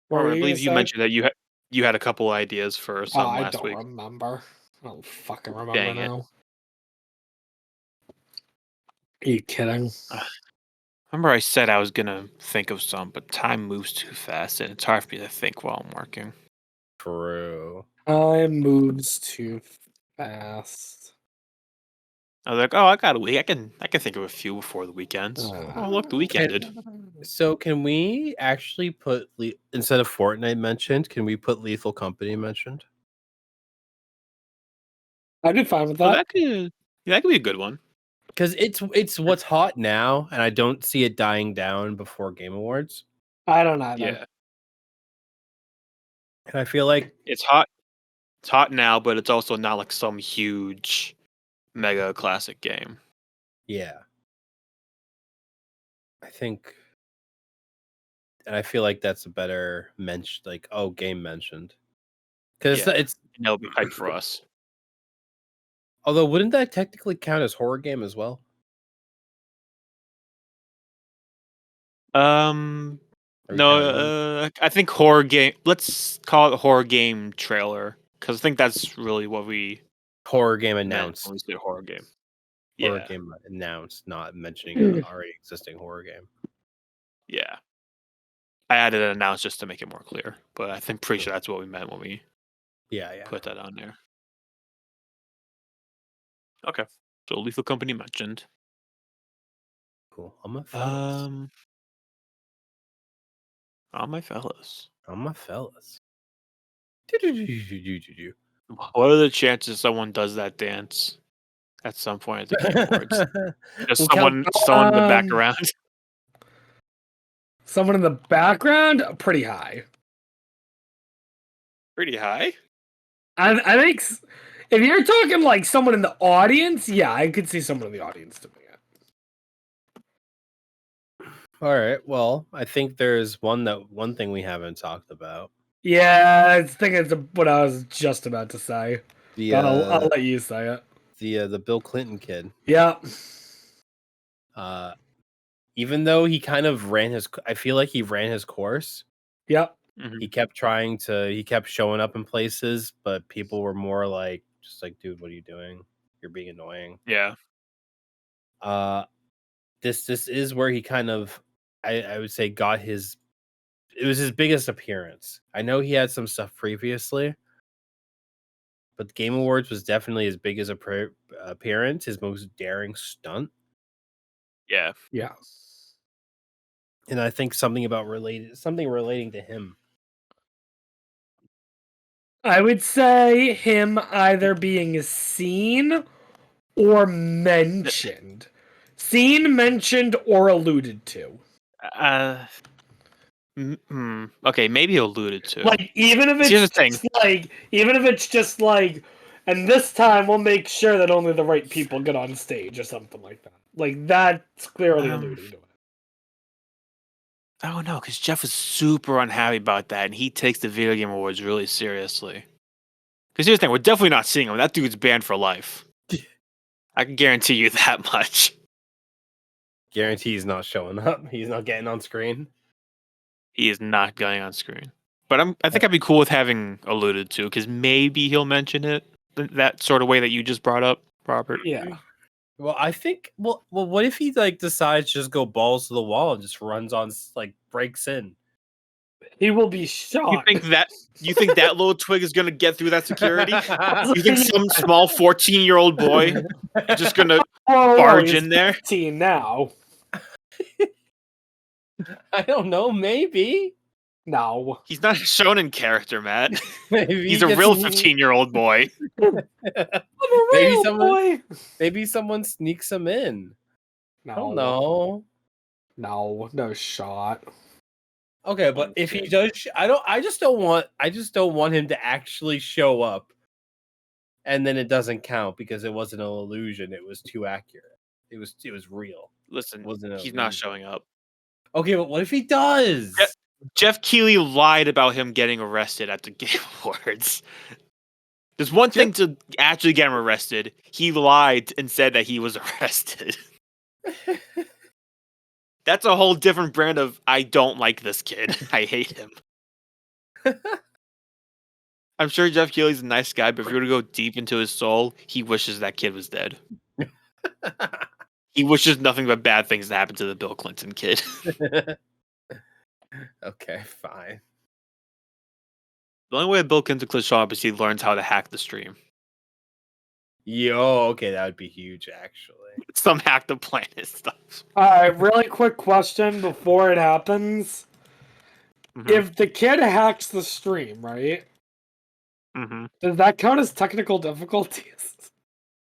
What Robert, were I you believe gonna you say? mentioned that you had a couple ideas for some I last don't week. remember. I don't fucking remember Dang it. now. Are you kidding? Remember I said I was gonna think of some, but time moves too fast and it's hard for me to think while I'm working. True. Time moves too fast. I was like, oh, I got a week. I can think of a few before the weekends. Ah. Oh, look, the week ended. So can we actually put instead of Fortnite mentioned? Can we put Lethal Company mentioned? I'd be fine with Oh, that. that could be a good one. Because it's what's hot now, and I don't see it dying down before Game Awards. I don't either. Yeah, And I feel like it's hot. It's hot now, but it's also not like some huge, mega classic game. yeah, I think, and I feel like that's a better mention. Like, oh, game mentioned. Because Yeah. it's And that'll be hype for us. although wouldn't that technically count as horror game as well? Are we counting them? No, I think horror game. Let's call it horror game trailer because I think that's really what we Horror game meant announced. when we said horror game. Horror Yeah, game announced, not mentioning an already existing horror game. yeah. I added an announce just to make it more clear, but I think pretty sure that's what we meant when we Yeah. put that on there. Okay, so Lethal Company mentioned. Cool. I'm a fellas. All my fellas. I'm a fellas. What are the chances someone does that dance at some point at the Game Awards? Just We'll count- someone in the background. Someone in the background, pretty high. Pretty high. I think if you're talking like someone in the audience, yeah, I could see someone in the audience doing it. All right. Well, I think there's one thing we haven't talked about. Yeah, I think it's what I was just about to say. The I'll let you say it. the Bill Clinton kid. Yeah. Even though he kind of I feel like he ran his course. Yep. Mhm. He kept showing up in places, but people were more like, just like, dude, what are you doing? You're being annoying. Yeah. This is where he kind of, I would say, it was his biggest appearance. I know he had some stuff previously, but the Game Awards was definitely his biggest appearance, his most daring stunt. Yeah. Yeah. And I think something relating to him. I would say him either being seen or mentioned. Seen, mentioned, or alluded to. Okay, maybe alluded to. Like even if Here's the it's just like, and this time we'll make sure that only the right people get on stage or something like that. Like that's clearly alluding to it. I don't know, because Jeff was super unhappy about that, and he takes the Video Game Awards really seriously. Because here's the thing, we're definitely not seeing him. That dude's banned for life. I can guarantee you that much. Guarantee he's not showing up. He's not getting on screen. He is not going on screen. But I think I'd be cool with having alluded to, because maybe he'll mention it that sort of way that you just brought up, Robert. Yeah. Well, I think. Well, what if he like decides to just go balls to the wall and just runs on, like breaks in? He will be shocked. You think that little twig is gonna get through that security? You think some small 14-year-old boy is just gonna barge in there? 15 now. I don't know. Maybe. No. He's not shown in character, Matt. Maybe He's a real 15-year-old boy. Maybe someone sneaks him in. No. I don't know. No shot. Okay, but if he does, I just don't want him to actually show up, and then it doesn't count because it wasn't an illusion. It was too accurate. It was real. Listen, Wasn't he's not showing up. Okay, but what if he does? Jeff Keighley lied about him getting arrested at the Game Awards. There's one thing to actually get him arrested. He lied and said that he was arrested. That's a whole different brand of I don't like this kid. I hate him. I'm sure Jeff Keighley's a nice guy, but if you were to go deep into his soul, he wishes that kid was dead. He wishes nothing but bad things to happen to the Bill Clinton kid. Okay, fine. The only way Bill Clinton could show up is he learns how to hack the stream. Yo, okay, that would be huge, actually. Some hack the planet stuff. Alright, really quick question before it happens. Mhm. If the kid hacks the stream, right? Mm-hmm. Does that count as technical difficulties?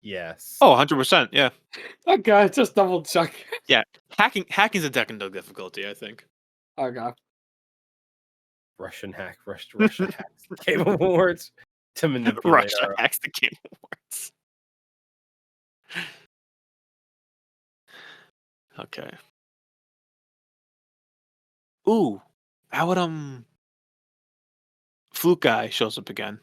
Yes. Oh, 100%, yeah. Okay, just double check. Hacking's a technical difficulty, I think. Okay. Russia hacks the Game Awards to manipulate Russia our... hacks the Game Awards. Okay. Ooh, how would Fluke Guy shows up again?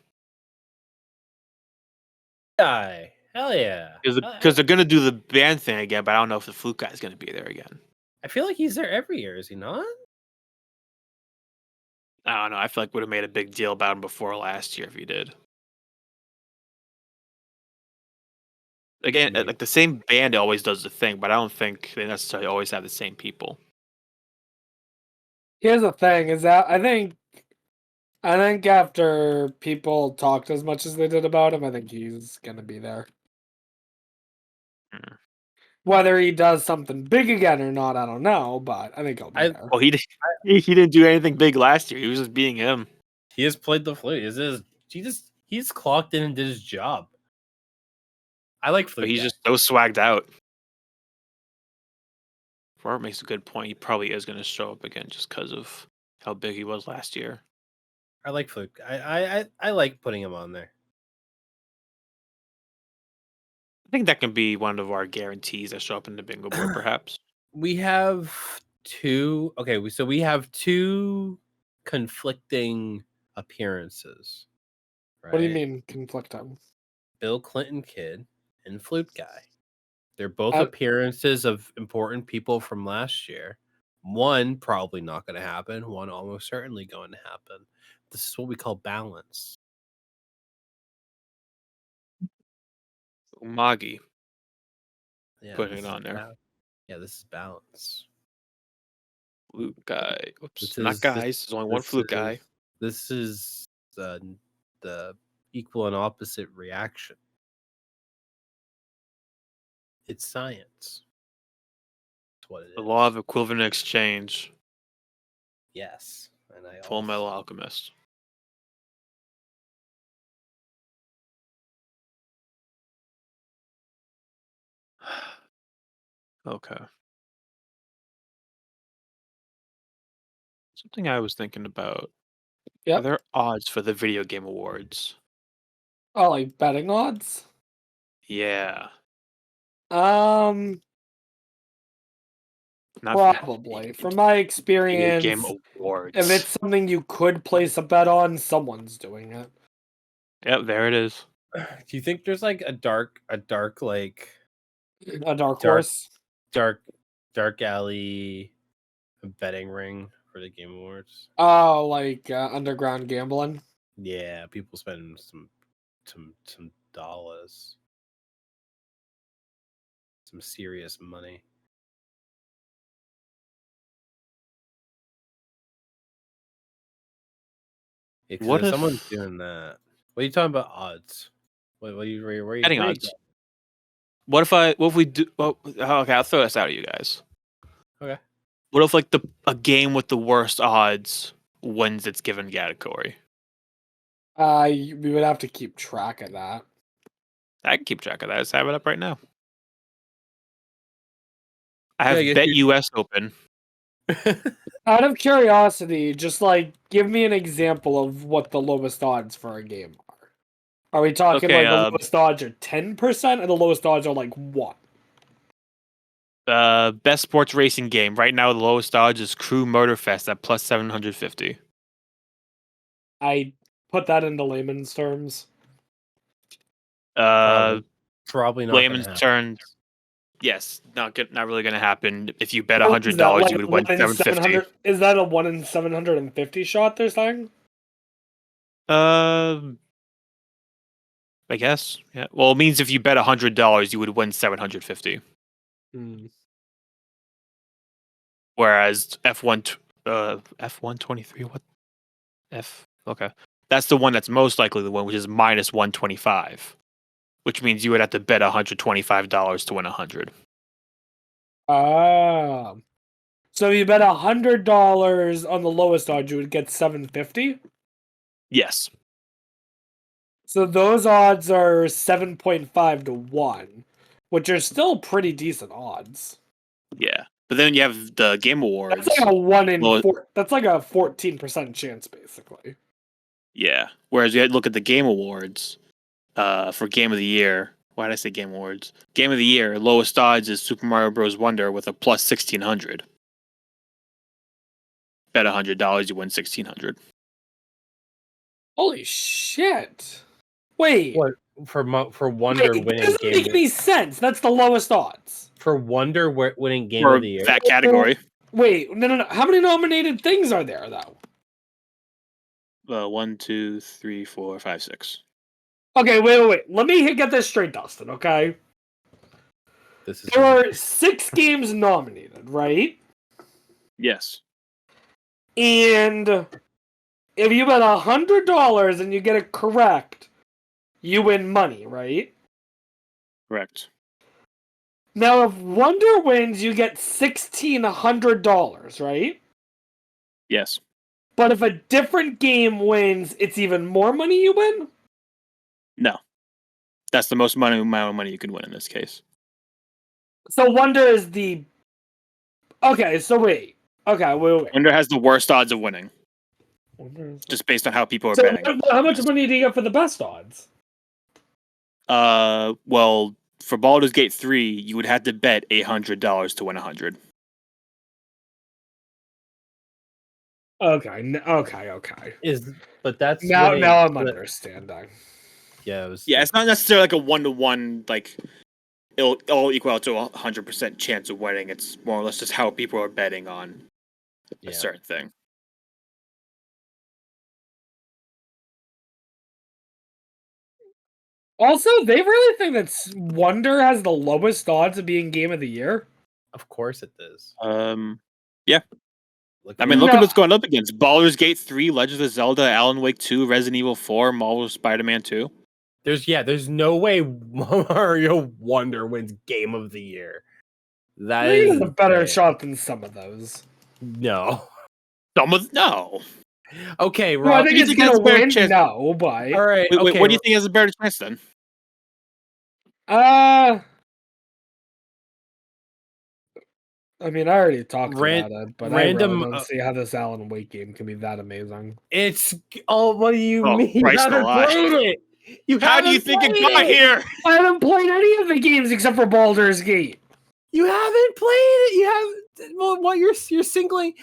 guy. Hell yeah. Because they're gonna do the band thing again, but I don't know if the Fluke Guy is gonna be there again. I feel like he's there every year, is he not? I don't know. I feel like would have made a big deal about him before last year if he did. Again, Maybe. like the same band always does the thing, but I don't think they necessarily always have the same people. Here's the thing: is that I think after people talked as much as they did about him, I think he's gonna be there. Hmm. Whether he does something big again or not, I don't know, but I think he'll be there. Well, he didn't do anything big last year. He was just being him. He has played the flute. He's clocked in and did his job. I like flute. But he's guy. just so swagged out. Robert makes a good point. He probably is going to show up again just because of how big he was last year. I like flute. I like putting him on there. I think that can be one of our guarantees that show up in the bingo board, perhaps. We have two. Okay, so we have two conflicting appearances. Right? What do you mean conflicting? Bill Clinton kid and flute guy. They're both appearances of important people from last year. One probably not going to happen. One almost certainly going to happen. This is what we call balance. Umagi. Yeah, Putting this it is on there. Yeah, this is balance. Flute guy. Oops, This not is- guys. this- There's only one this flute guy. This is the equal and opposite reaction. It's science. That's what it is. The law of equivalent exchange. Yes. And I Full also- Metal Alchemist. Okay. Something I was thinking about. Yep. Are there odds for the video game awards? Oh, like betting odds? Yeah. Not probably. From my video experience, game awards. if it's something you could place a bet on, someone's doing it. Yep, there it is. Do you think there's like a dark like A dark Dark- horse. dark alley betting ring for the Game Awards? Oh, like underground gambling. Yeah, people spend some dollars, some serious money. Yeah, 'cause What if if- someone's doing that? What are you talking about odds? Where are you Betting where you odds. What if we do? Well, okay, I'll throw this out at you guys. Okay. What if like a game with the worst odds wins its given category? We would have to keep track of that. I can keep track of that. I just have it up right now. I have I guess Bet you- US open. Out of curiosity, just like give me an example of what the lowest odds for a game are. Are we talking Okay, like the lowest odds are 10% or the lowest odds are like 1? Best sports racing game. Right now, the lowest odds is Crew Motorfest at plus 750. I put that into layman's terms. Probably not. Layman's terms. Yes, not really going to happen. If you bet What is that, $100, like you would win 750. Is that a 1 in 750 shot they're saying? I guess. Yeah. Well, it means if you bet $100, you would win 750. Whereas F123, what? Okay. That's the one that's most likely the one, which is minus 125, which means you would have to bet $125 to win 100. Ah. So if you bet $100 on the lowest odds, you would get 750? Yes. So those odds are 7.5 to 1, which are still pretty decent odds. Yeah. But then you have the Game Awards. That's like a 1 in 4. That's like a 14% chance, basically. Yeah. Whereas you look at the Game Awards for Game of the Year. Why did I say Game Awards? Game of the Year, lowest odds is Super Mario Bros. Wonder with a plus 1,600. Bet $100, you win 1,600. Holy shit! Wait, What for Wonder winning it doesn't game? make any sense. That's the lowest odds For Wonder winning game For of the year. that category. Wait, no. How many nominated things are there though? 1, 2, 3, 4, 5, 6. Okay, wait. Let me get this straight, Dustin. Okay, there are 6 games nominated, right? Yes. And if you bet $100 and you get it correct, you win money, right? Correct. Now, if Wonder wins, you get $1,600, right? Yes. But if a different game wins, it's even more money you win? No. That's the most amount of money you can win in this case. So Wonder is the... Okay, so wait. Okay, wait. Wonder has the worst odds of winning. Just based on how people are betting. How much money do you get for the best odds? Well, for Baldur's Gate 3, you would have to bet $800 to win 100. Okay. But that's now I'm understanding. Yeah, it's not necessarily like a 1-to-1, like it'll all equal out to 100% chance of winning. It's more or less just how people are betting on a certain thing. Also, they really think that Wonder has the lowest odds of being Game of the Year? Of course it does. Yeah. Look at what's going up against. Baldur's Gate 3, Legend of Zelda, Alan Wake 2, Resident Evil 4, Marvel Spider-Man 2. There's no way Mario Wonder wins Game of the Year. That is a better shot than some of those. No. No. Okay, Rob. Well, I think it's gonna win. No, but all right. Wait, what do you think has a better chance then? I mean, I already talked about it, but I really don't see how this Alan Wake game can be that amazing. It's what do you mean? You Christ haven't played it. How do you think it got here? I haven't played any of the games except for Baldur's Gate. You haven't played it. You have. Well, what you're singling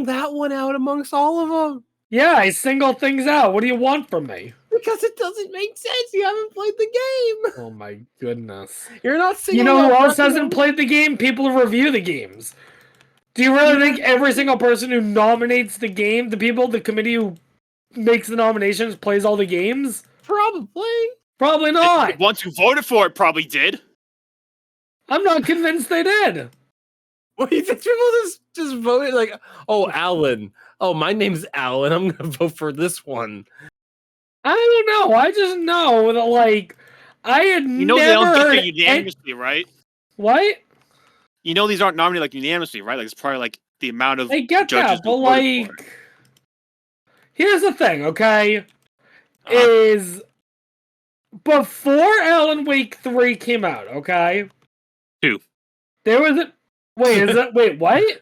that one out amongst all of them. Yeah, I single things out. What do you want from me? Because it doesn't make sense. You haven't played the game. Oh my goodness. You're not singling. You know who else hasn't played the game? People who review the games. Do you really think every single person who nominates the game, the committee who makes the nominations, plays all the games? Probably not. The ones who voted for it probably did. I'm not convinced they did. What do you think? People just voted like, oh, Alan. Oh, my name's Alan. I'm gonna vote for this one. I don't know. I just know that, like, I had never they don't heard get unanimously, right? What? You know these aren't nominated like unanimously, right? Like it's probably like the amount of I get judges that, but like, here's the thing, okay? Is before Alan Wake 3 came out, okay? 2. There was a wait, what?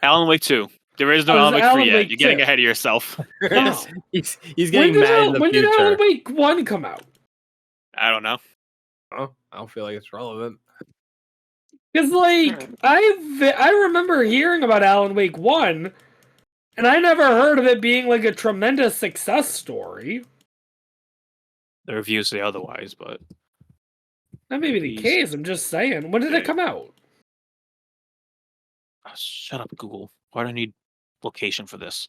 Alan Wake 2. There is no Alan Wake 3 yet. You're getting ahead of yourself. No. He's getting mad in the when future. When did Alan Wake 1 come out? I don't know. Oh, I don't feel like it's relevant. Because like I remember hearing about Alan Wake 1, and I never heard of it being like a tremendous success story. The reviews say otherwise, but That may be the case. I'm just saying. When did it come out? Shut up, Google. Why do I need location for this?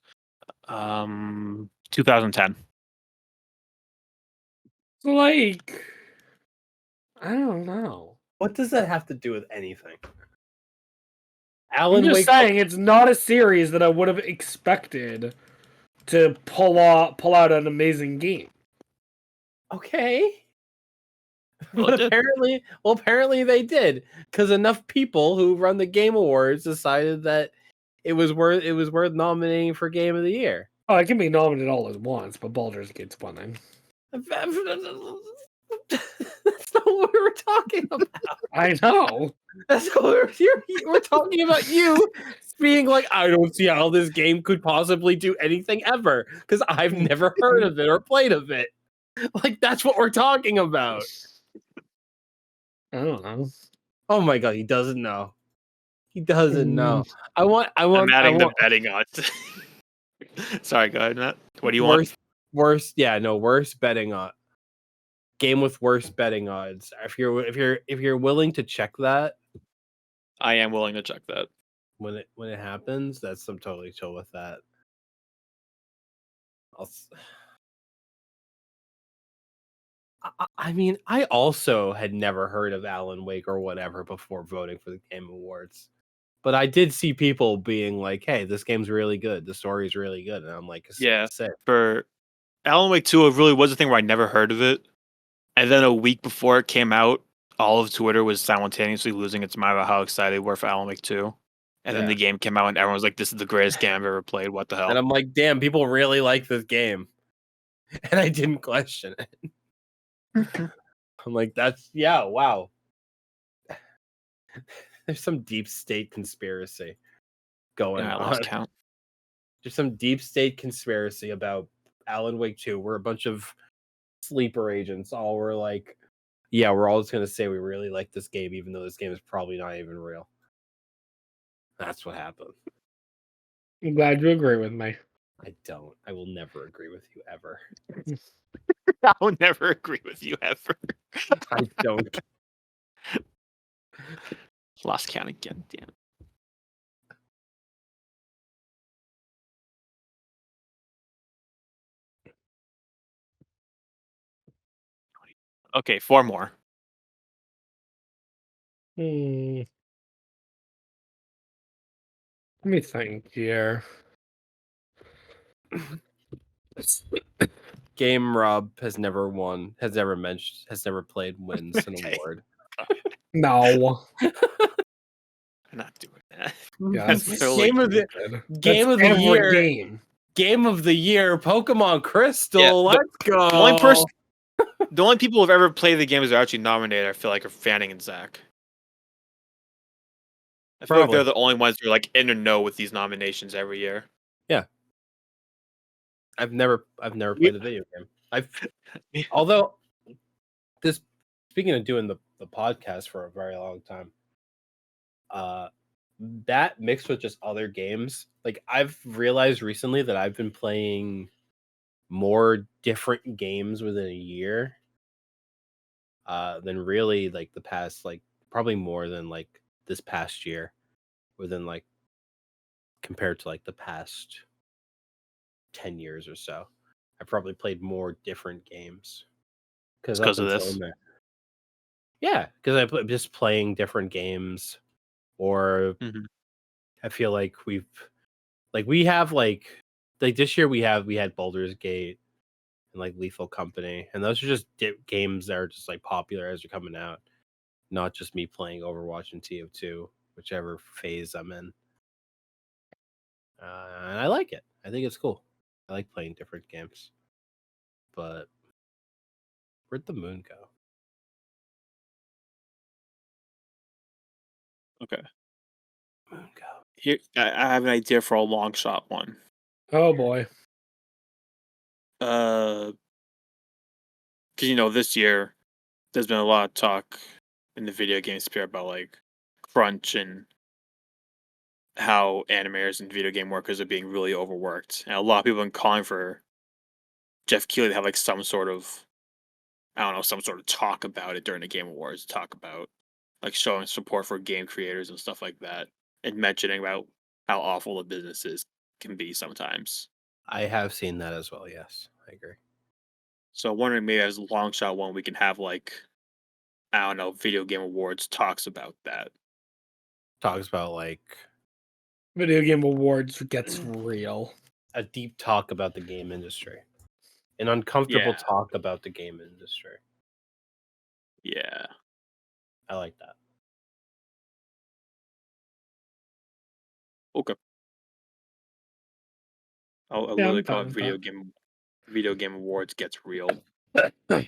2010. So like, I don't know. What does that have to do with anything? I'm Alan just Wake. saying it's not a series that I would have expected to pull out an amazing game. Okay. Well, But it did. apparently they did, because enough people who run the Game Awards decided that it was worth nominating for Game of the Year. Oh, it can be nominated all at once, but Baldur's Gate's winning. That's not what we were talking about. I know. That's what we're talking about. You being like, I don't see how this game could possibly do anything ever, because I've never heard of it or played of it. Like, that's what we're talking about. I don't know. Oh my god, he doesn't know. He doesn't know. I want. I'm adding the betting odds. Sorry, go ahead, Matt. What do you want? Worst betting odds. Game with worst betting odds. If you're willing to check that, I am willing to check that. when it happens, I'm totally chill with that. I mean, I also had never heard of Alan Wake or whatever before voting for the Game Awards. But I did see people being like, hey, this game's really good. The story's really good. And I'm like, Yeah. sick. For Alan Wake 2, it really was a thing where I never heard of it. And then a week before it came out, all of Twitter was simultaneously losing its mind about how excited they were for Alan Wake 2. And then the game came out and everyone was like, this is the greatest game I've ever played. What the hell? And I'm like, damn, people really like this game. And I didn't question it. I'm like, wow. There's some deep state conspiracy going I on. lost count. There's some deep state conspiracy about Alan Wake 2. We're a bunch of sleeper agents. All were like, yeah, we're all just going to say we really like this game, even though this game is probably not even real. That's what happened. I'm glad you agree with me. I don't. I will never agree with you ever. I will never agree with you ever. I don't. Lost count again, damn. Okay, 4 more. Let me think here. Game Rob has never won, has never played, wins an award. No. I'm not doing that. Yes. Game of the year. Game of the year, Pokemon Crystal. Yeah, Let's go. The only people who've ever played the games that are actually nominated, I feel like, are Fanning and Zach. I feel like they're the only ones who are like in the know with these nominations every year. Yeah. I've never played a video game. Although speaking of doing the podcast for a very long time, that mixed with just other games, like I've realized recently that I've been playing more different games within a year than really like the past, like probably more than like this past year, within like compared to like the past 10 years or so. I probably played more different games because of this. Yeah, because I'm just playing different games, or I feel like we have like this year we had Baldur's Gate and like Lethal Company, and those are just games that are just like popular as they're coming out, not just me playing Overwatch and TF2, whichever phase I'm in. And I like it. I think it's cool. I like playing different games. But where'd the moon go? Okay. Moon go. Here, I have an idea for a long shot one. Oh boy. Because this year there's been a lot of talk in the video game sphere about like crunch and how animators and video game workers are being really overworked. And a lot of people have been calling for Jeff Keighley to have like some sort of, I don't know, some sort of talk about it during the Game Awards, talk about like showing support for game creators and stuff like that, and mentioning about how awful the businesses can be sometimes. I have seen that as well. Yes, I agree. So I'm wondering maybe as a long shot one we can have like, I don't know, Video Game Awards talks about that. Talks about like Video Game Awards gets real. a deep talk about the game industry, an uncomfortable Yeah. talk about the game industry. Yeah. I like that. Okay. I'll Yeah, literally I'm call fine it with Video Game Awards gets real. that. But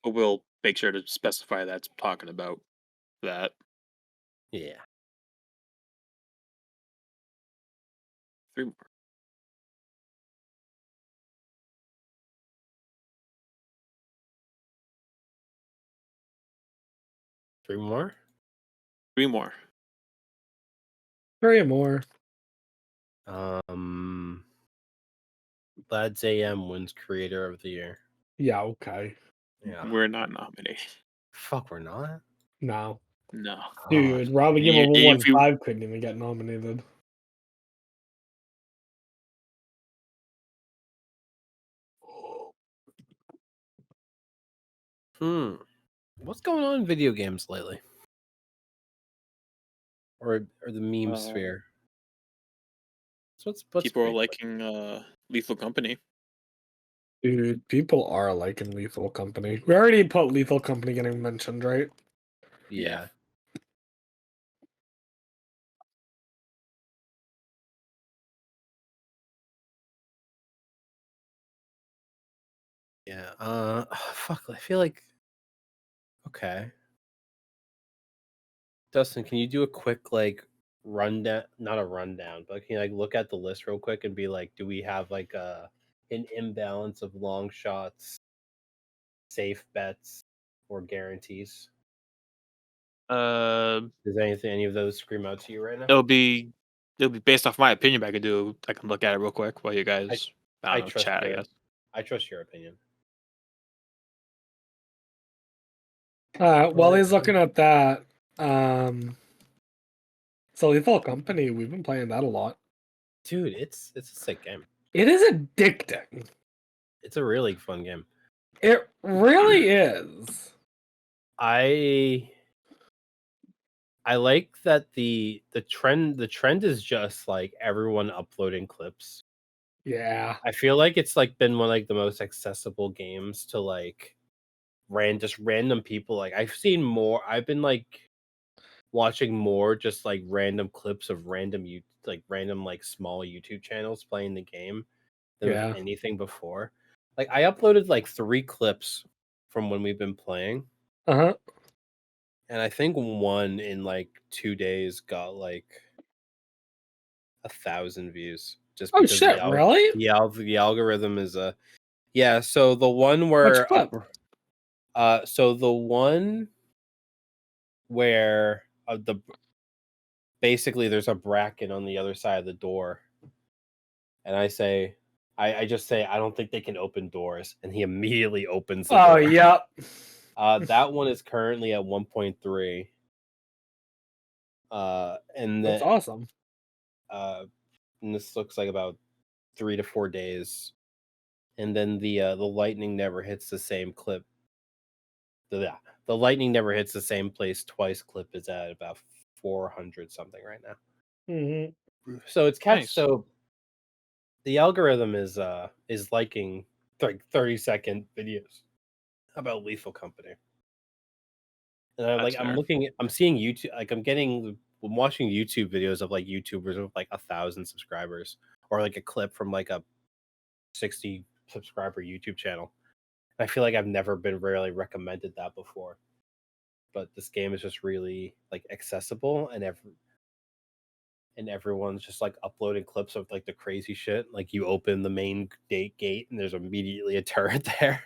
we'll make sure to specify that's talking about that. Yeah. 3 more. Three more. 3 more. 3 more. Lads AM wins Creator of the Year. Yeah, okay. Yeah. We're not nominated. Fuck, we're not. No. No. Dude, Robbie Game If you- 115 couldn't even get nominated. What's going on in video games lately? Or the meme Uh, sphere? So what's people are big? liking Lethal Company. Dude, people are liking Lethal Company. We already put Lethal Company getting mentioned, right? Yeah. Yeah. Fuck. I feel like. Okay. Dustin, can you do a quick like rundown? Not a rundown, but can you like look at the list real quick and be like, do we have like an imbalance of long shots, safe bets, or guarantees? Does any of those scream out to you right now? It'll be based off my opinion, but I can look at it real quick while you guys I don't know, trust chat, I your- guess. I trust your opinion. While he's looking at that, so Lethal Company, we've been playing that a lot. Dude, it's a sick game. It is addicting. It's a really fun game. It really is. I like that the trend is just like everyone uploading clips. Yeah. I feel like it's like been one of like the most accessible games to like random people. Like I've been like watching more just like random clips of random like small YouTube channels playing the game than with Yeah. anything before. Like I uploaded like 3 clips from when we've been playing. Uh-huh. And I think one in like 2 days got like 1,000 views. Just Oh because shit, really? the algorithm is yeah. So the one Which where clip? so the one where basically there's a bracket on the other side of the door, and I say I just say I don't think they can open doors, and he immediately opens the Oh, door. yeah. That one is currently at 1.3. And That's then awesome. and this looks like about 3 to 4 days, and then the lightning never hits the same clip. The lightning never hits the same place twice. Clip is at about 400 something right now. Mm-hmm. So it's Nice. so the algorithm is liking like 30-second videos about Lethal Company. And I'm seeing YouTube, like I'm watching YouTube videos of like YouTubers with like 1,000 subscribers, or like a clip from like a 60 subscriber YouTube channel. And I feel like I've never been really recommended that before. But this game is just really like accessible, and everyone's just like uploading clips of like the crazy shit. Like you open the main gate and there's immediately a turret there.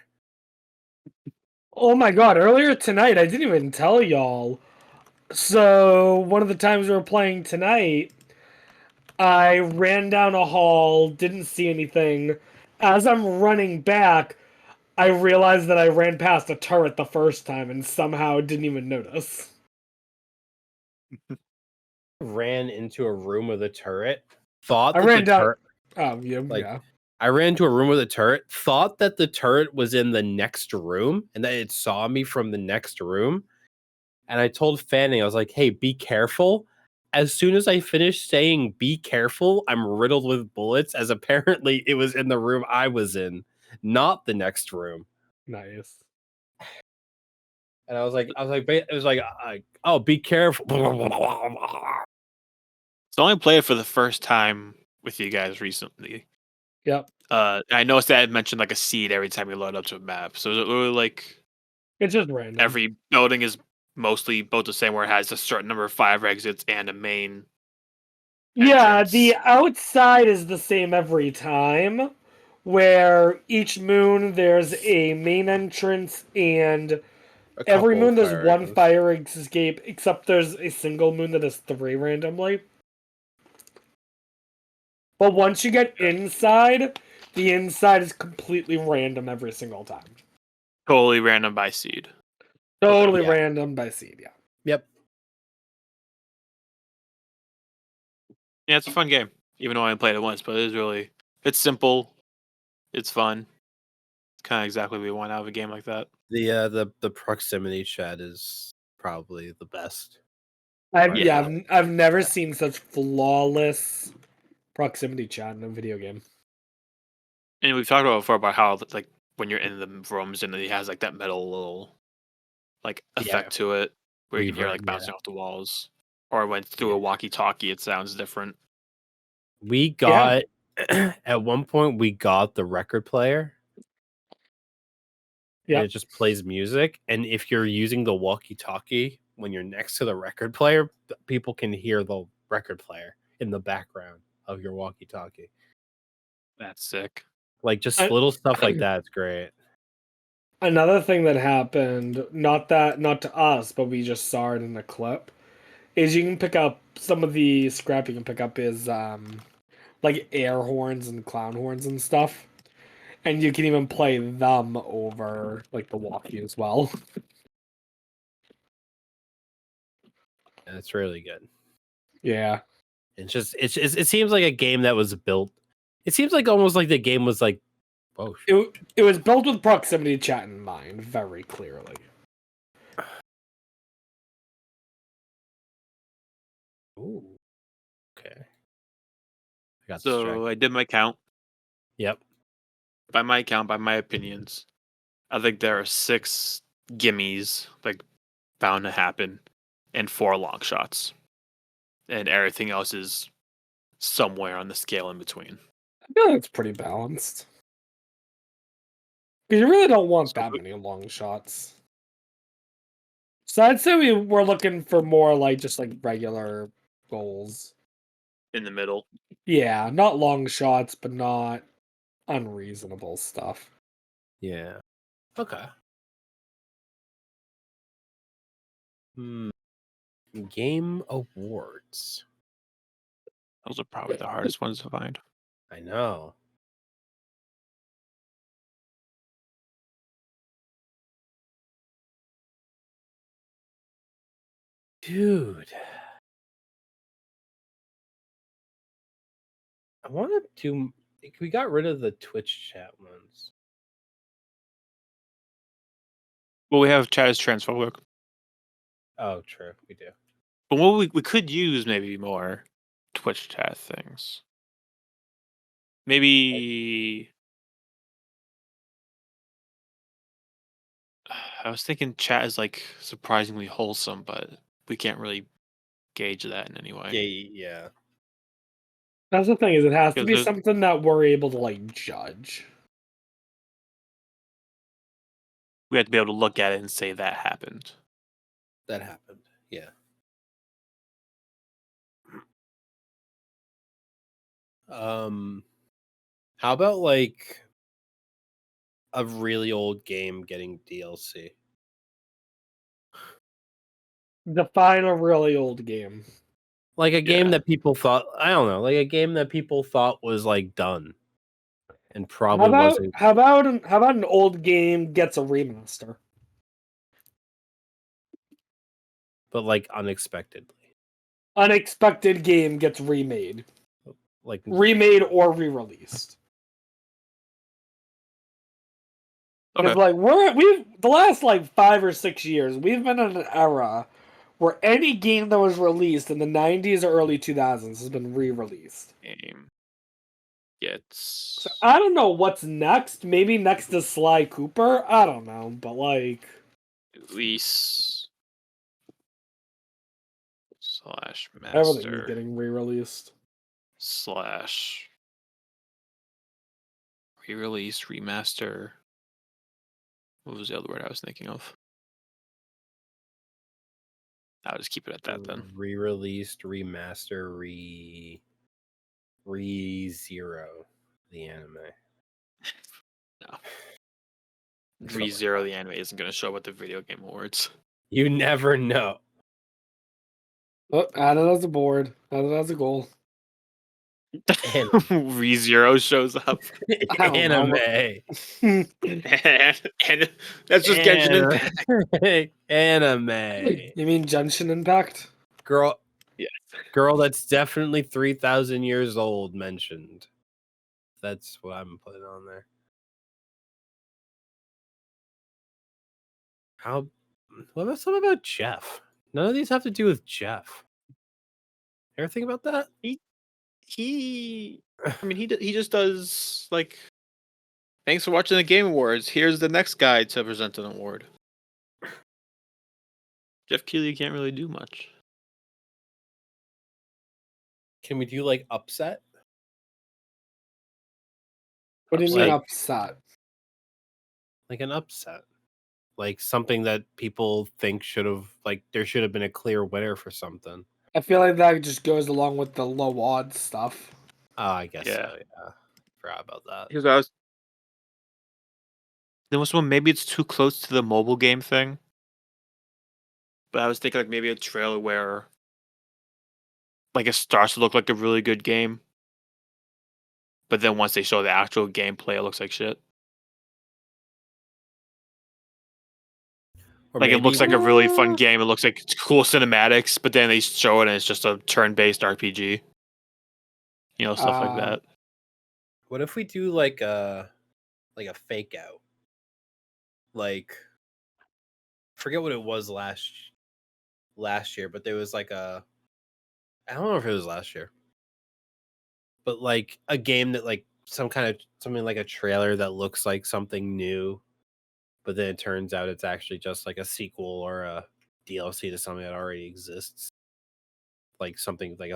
Oh my god, earlier tonight, I didn't even tell y'all. So one of the times we were playing tonight, I ran down a hall, didn't see anything. As I'm running back, I realized that I ran past a turret the first time and somehow didn't even notice. Ran into a room with a turret. Thought I that the ran down. turret, Yeah, like, yeah. I ran into a room with a turret. Thought that the turret was in the next room and that it saw me from the next room. And I told Fanning, I was like, "Hey, be careful." As soon as I finished saying "be careful," I'm riddled with bullets. As apparently it was in the room I was in, not the next room. Nice. And I was like, it was like, oh, be careful. So I only played it for the first time with you guys recently. Yep. I noticed that it mentioned like a seed every time you load up to a map. So is it really like It's just random. every building is mostly built the same, where it has a certain number of 5 exits and a main? Yeah, entrance? the outside is the same every time. Where each moon there's a main entrance, and every moon there's one fire escape, except there's a single moon that has 3 randomly. But once you get inside, the inside is completely random every single time. Totally random by seed. Totally Yeah. random by seed, yeah. Yep. Yeah, it's a fun game. Even though I only played it once, but it's simple. It's fun. It's kind of exactly what we want out of a game like that. The proximity chat is probably the best. I've never seen such flawless proximity chat in a video game. And we've talked about before about how like when you're in the rooms and it has like that metal little like effect to it, where you can hear Reverb, like bouncing off the walls, or when through a walkie-talkie it sounds different. We got at one point we got the record player. And it just plays music. And if you're using the walkie-talkie when you're next to the record player, people can hear the record player in the background of your walkie-talkie. That's sick. Like just little stuff like that. It's great. Another thing that happened, not to us, but we just saw it in the clip, is you can pick up some of the scrap you can pick up is like air horns and clown horns and stuff. And you can even play them over like the walkie as well. And it's really good. Yeah. It seems like a game that was built. It seems like almost like the game was like, oh, It was built with proximity chat in mind, very clearly. ooh, okay. I got So distracted. I did my count. Yep. By my count, by my opinions, I think there are 6 gimmies like bound to happen, and 4 long shots, and everything else is somewhere on the scale in between. I feel like it's pretty balanced. Because you really don't want So that many long shots. So I'd say we're looking for more like just like regular goals. in the middle. Yeah, not long shots, but not unreasonable stuff. Yeah. Okay. Game awards. Those are probably the hardest ones to find. I know. Dude. I wanted to. We got rid of the Twitch chat ones. Well, we have chat as transphobic, Oh, true. We do. but what we could use maybe more Twitch chat things. Maybe I was thinking chat is like surprisingly wholesome, but we can't really gauge that in any way. Yeah. That's the thing, is it has to Because be something that we're able to like judge. we have to be able to look at it and say that happened. That happened. Yeah. How about like a really old game getting DLC? Define a really old game. Like a game Yeah. that people thought, I don't know, like a game that people thought was like done and How probably about wasn't, an old game gets a remaster? but like unexpectedly. Unexpected game gets remade. Like Remade or re-released. Okay. Because like we've the last like 5 or 6 years, we've been in an era where any game that was released in the 90s or early 2000s has been re-released. Game gets So I don't know what's next. Maybe next is Sly Cooper. I don't know, but like release slash everything is master getting re-released. slash re-release remaster. What was the other word I was thinking of? I'll just keep it at that then. re-released, remaster, re-zero the anime. No. Re-zero the anime isn't going to show up at the Video Game Awards. You never know. Oh, add it as a board. Add it as a goal. Re-zero shows up. I don't know. Anime. and that's just Genshin Impact. Anime. You mean Genshin Impact? Girl. Yeah. Girl that's definitely 3,000 years old mentioned. That's what I'm putting on there. What about Jeff? None of these have to do with Jeff. Ever think about that? He just does like, thanks for watching the Game Awards. Here's the next guy to present an award. Jeff Keighley can't really do much. Can we do like upset? What do you mean Like- upset? Like an upset. Like something that people think there should have been a clear winner for something. I feel like that just goes along with the low odds stuff. Oh, I guess Yeah. so, yeah. Forgot about that. Here's what I was. There was one. Maybe it's too close to the mobile game thing. But I was thinking like maybe a trailer where, like, it starts to look like a really good game, but then once they show the actual gameplay, it looks like shit. Or Like, it looks like a really fun What? game. It looks like cool cinematics, but then they show it and it's just a turn-based RPG. You know, stuff like that. What if we do like a fake out? Like, forget what it was last year, but there was like I don't know if it was last year, but like a game that like something like a trailer that looks like something new, but then it turns out it's actually just like a sequel or a DLC to something that already exists. Like something like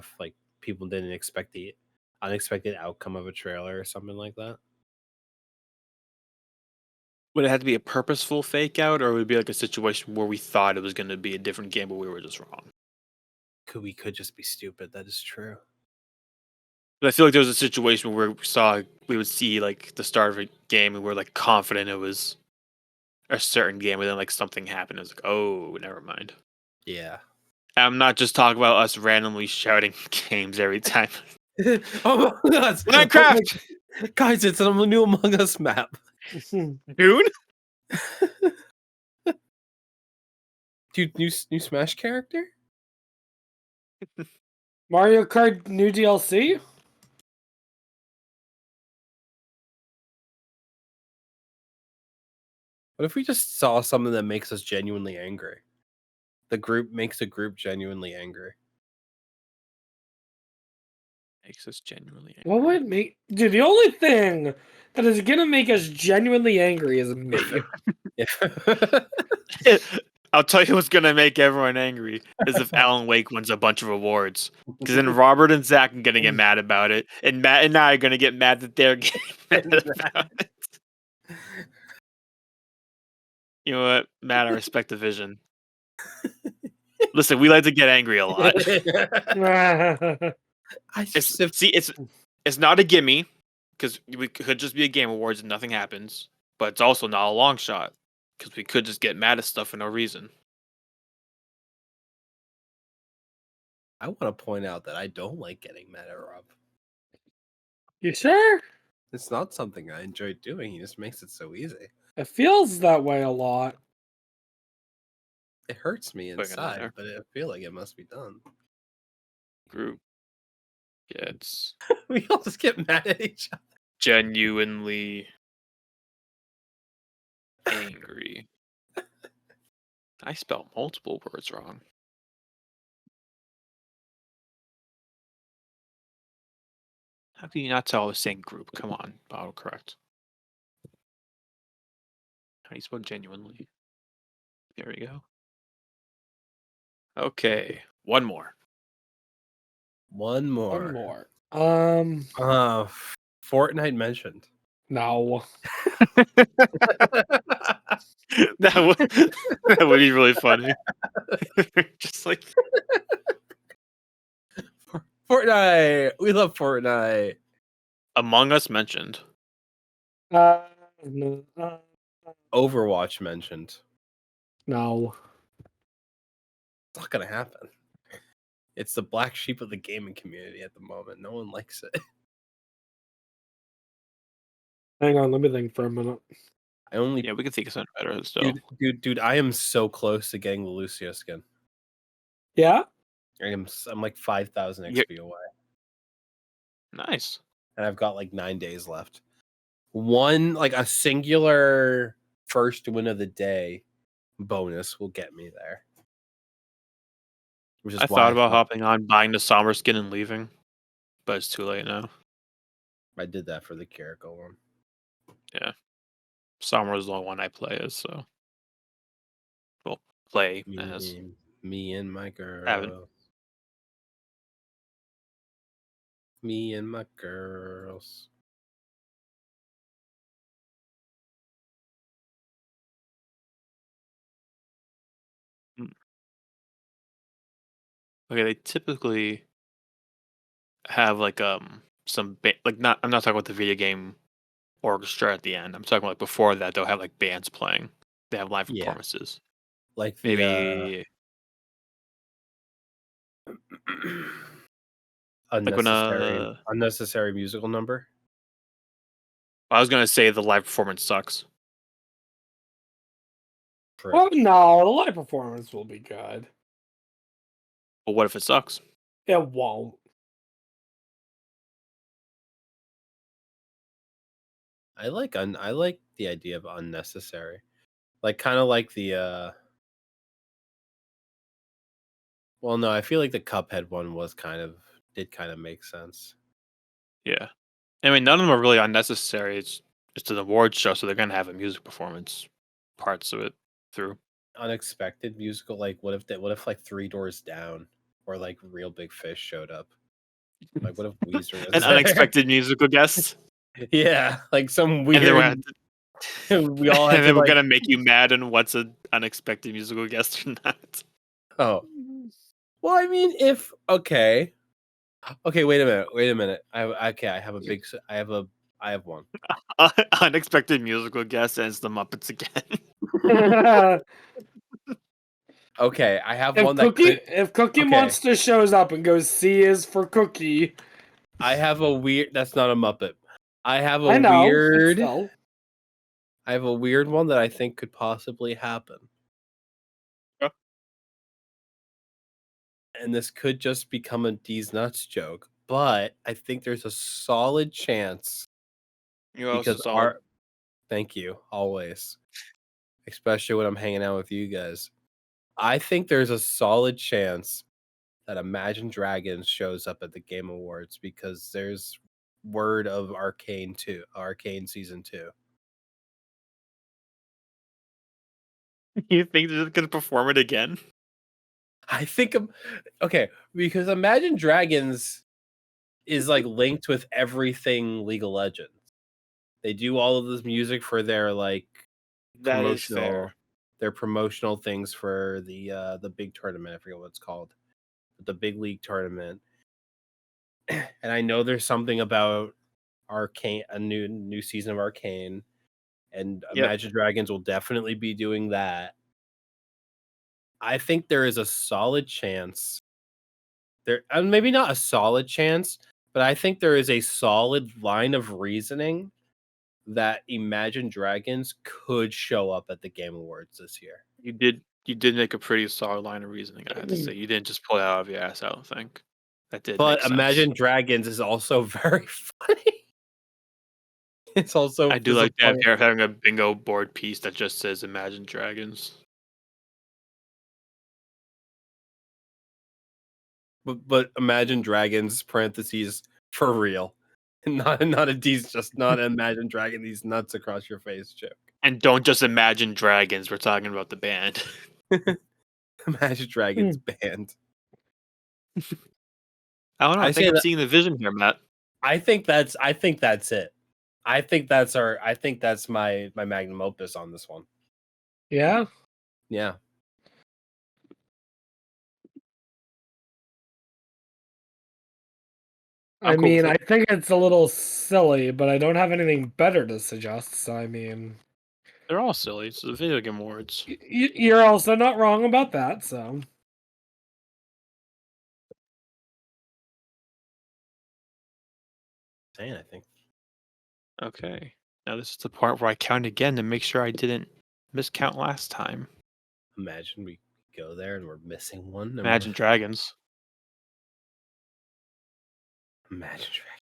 people didn't expect the unexpected outcome of a trailer or something like that. Would it have to be a purposeful fake out, or would it be like a situation where we thought it was going to be a different game, but we were just wrong? We could just be stupid. That is true. But I feel like there was a situation where we would see like the start of a game and we're like confident it was a certain game, and then like something happened. It was like, oh, never mind. Yeah. I'm not just talking about us randomly shouting games every time. Oh my God. Minecraft! Guys, it's a new Among Us map. Dune? Dude, new Smash character? Mario Kart new DLC? What if we just saw something that makes us genuinely angry? The group makes a group genuinely angry. Makes us genuinely angry. What would make dude? The only thing that is gonna make us genuinely angry is me. I'll tell you what's gonna make everyone angry is if Alan Wake wins a bunch of awards. Because then Robert and Zach are gonna get mad about it, and Matt and I are gonna get mad that they're getting mad about it. You know what, Matt? I respect the vision. Listen, we like to get angry a lot. It's not a gimme because we could just be a Game Awards and nothing happens, but it's also not a long shot because we could just get mad at stuff for no reason. I want to point out that I don't like getting mad at Rob. You sure? It's not something I enjoy doing. He just makes it so easy. It feels that way a lot. It hurts me Putting it in inside, there. but I feel like it must be done. Group gets We all just get mad at each other. genuinely angry. I spelled multiple words wrong. How can you not tell the same group? Come on, autocorrect. How do you spell genuinely? There we go. Okay, one more. One more. One more. Fortnite mentioned. No. that would be really funny. Just like Fortnite. We love Fortnite. Among Us mentioned. No. Overwatch mentioned. No. It's not gonna happen. It's the black sheep of the gaming community at the moment. No one likes it. Hang on, let me think for a minute. I only Yeah, we can think of something better still. dude, I am so close to getting the Lucio skin. Yeah? I'm like 5,000 Yeah. XP away. Nice. And I've got like 9 days left. One, like a singular first win of the day bonus will get me there. Which is I why thought about hopping on, buying the Somber skin and leaving, but it's too late now. I did that for the Kiriko one. Yeah. Somber is the only one I play as, so. Well, play as. Me and my girl. Haven't. Me and my girls. Okay, they typically have like some I'm not talking about the video game orchestra at the end. I'm talking about like before that they'll have like bands playing. They have live Yeah. performances. Like the Maybe like when unnecessary musical number. I was gonna say the live performance sucks. Well, no, the live performance will be good. But what if it sucks? It won't. I like the idea of unnecessary. Like kind of like the well, no, I feel like the Cuphead one did kind of make sense. Yeah. I mean, none of them are really unnecessary. It's an awards show, so they're gonna have a music performance parts of it through. Unexpected musical, like what if like Three Doors Down or like Real Big Fish showed up? Like what if Weezer was An there? unexpected musical guest. Yeah, like some And weird. then We all had and to then we're like. gonna make you mad on what's an unexpected musical guest or not. Oh, well, I mean, if okay, wait a minute. I have a big. I have one. Unexpected musical guest, and it's the Muppets again. Okay, I have if one if Cookie okay. Monster shows up and goes, C is for Cookie. I have a weird. That's not a Muppet. I have a I know, weird. still. I have a weird one that I think could possibly happen. Yeah. And this could just become a D's nuts joke, but I think there's a solid chance You're also because solid. thank you always, especially when I'm hanging out with you guys. I think there's a solid chance that Imagine Dragons shows up at the Game Awards because there's word of Arcane season 2. You think they're gonna perform it again? I think okay, because Imagine Dragons is like linked with everything League of Legends. They do all of this music for their like That is fair. their promotional things for the big tournament. I forget what it's called. The big league tournament. And I know there's something about Arcane, a new season of Arcane, and Imagine Dragons will definitely be doing that. I think there is a solid chance there, maybe not a solid chance, but I think there is a solid line of reasoning that Imagine Dragons could show up at the Game Awards this year. You did make a pretty solid line of reasoning, I have to say. You didn't just pull it out of your ass, I don't think. That did But make sense. Imagine Dragons is also very funny. It's also I do like the idea of having a bingo board piece that just says Imagine Dragons. But Imagine Dragons parentheses for real. Not a these just not Imagine Dragon these nuts across your face joke. And don't just imagine dragons, we're talking about the band. Imagine Dragons band. I don't know. I think I'm seeing the vision here, Matt. I think that's it. I think that's my magnum opus on this one. Yeah? Yeah. I mean, I think it's a little silly, but I don't have anything better to suggest, so I mean... They're all silly. It's the Video Game Awards. You're also not wrong about that, so... I think. Okay. Now this is the part where I count again to make sure I didn't miscount last time. Imagine we go there and we're missing one. Imagine Dragons. Imagine Dragons.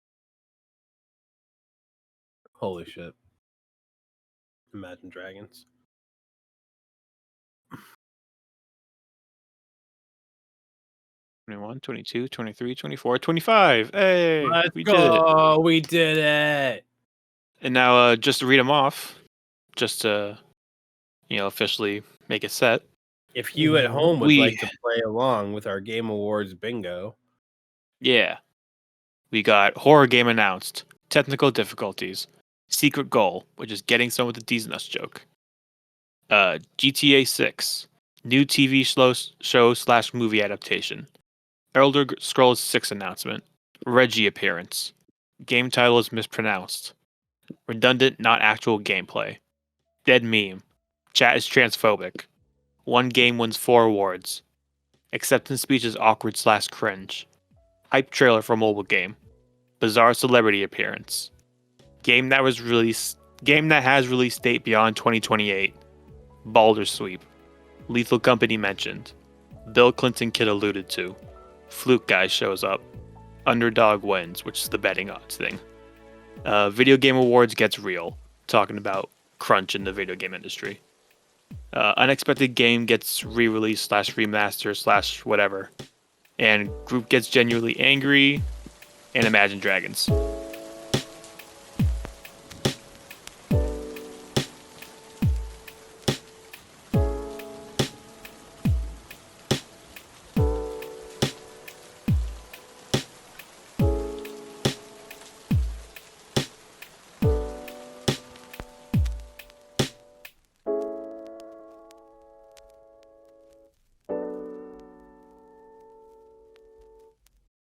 Holy shit. Imagine Dragons. '21, '22, '23, '24, '25. Hey, we did it. We did it. And now, just to read them off, just to, officially make it set. If you at home would like to play along with our Game Awards bingo. Yeah. We got horror game announced, technical difficulties, secret goal, which is getting some of the D's Nuts joke. GTA 6, new TV show/movie adaptation. Elder Scrolls 6 announcement. Reggie appearance. Game title is mispronounced. Redundant, not actual gameplay. Dead meme. Chat is transphobic. One game wins 4 awards. Acceptance speech is awkward/cringe. Hype trailer for mobile game. Bizarre celebrity appearance. Game that has release date beyond 2028. Baldur's Sweep. Lethal Company mentioned. Bill Clinton kid alluded to. Fluke guy shows up. Underdog wins, which is the betting odds thing. Video Game Awards gets real. Talking about crunch in the video game industry. Unexpected game gets re-released /remaster/whatever. And group gets genuinely angry. And Imagine Dragons.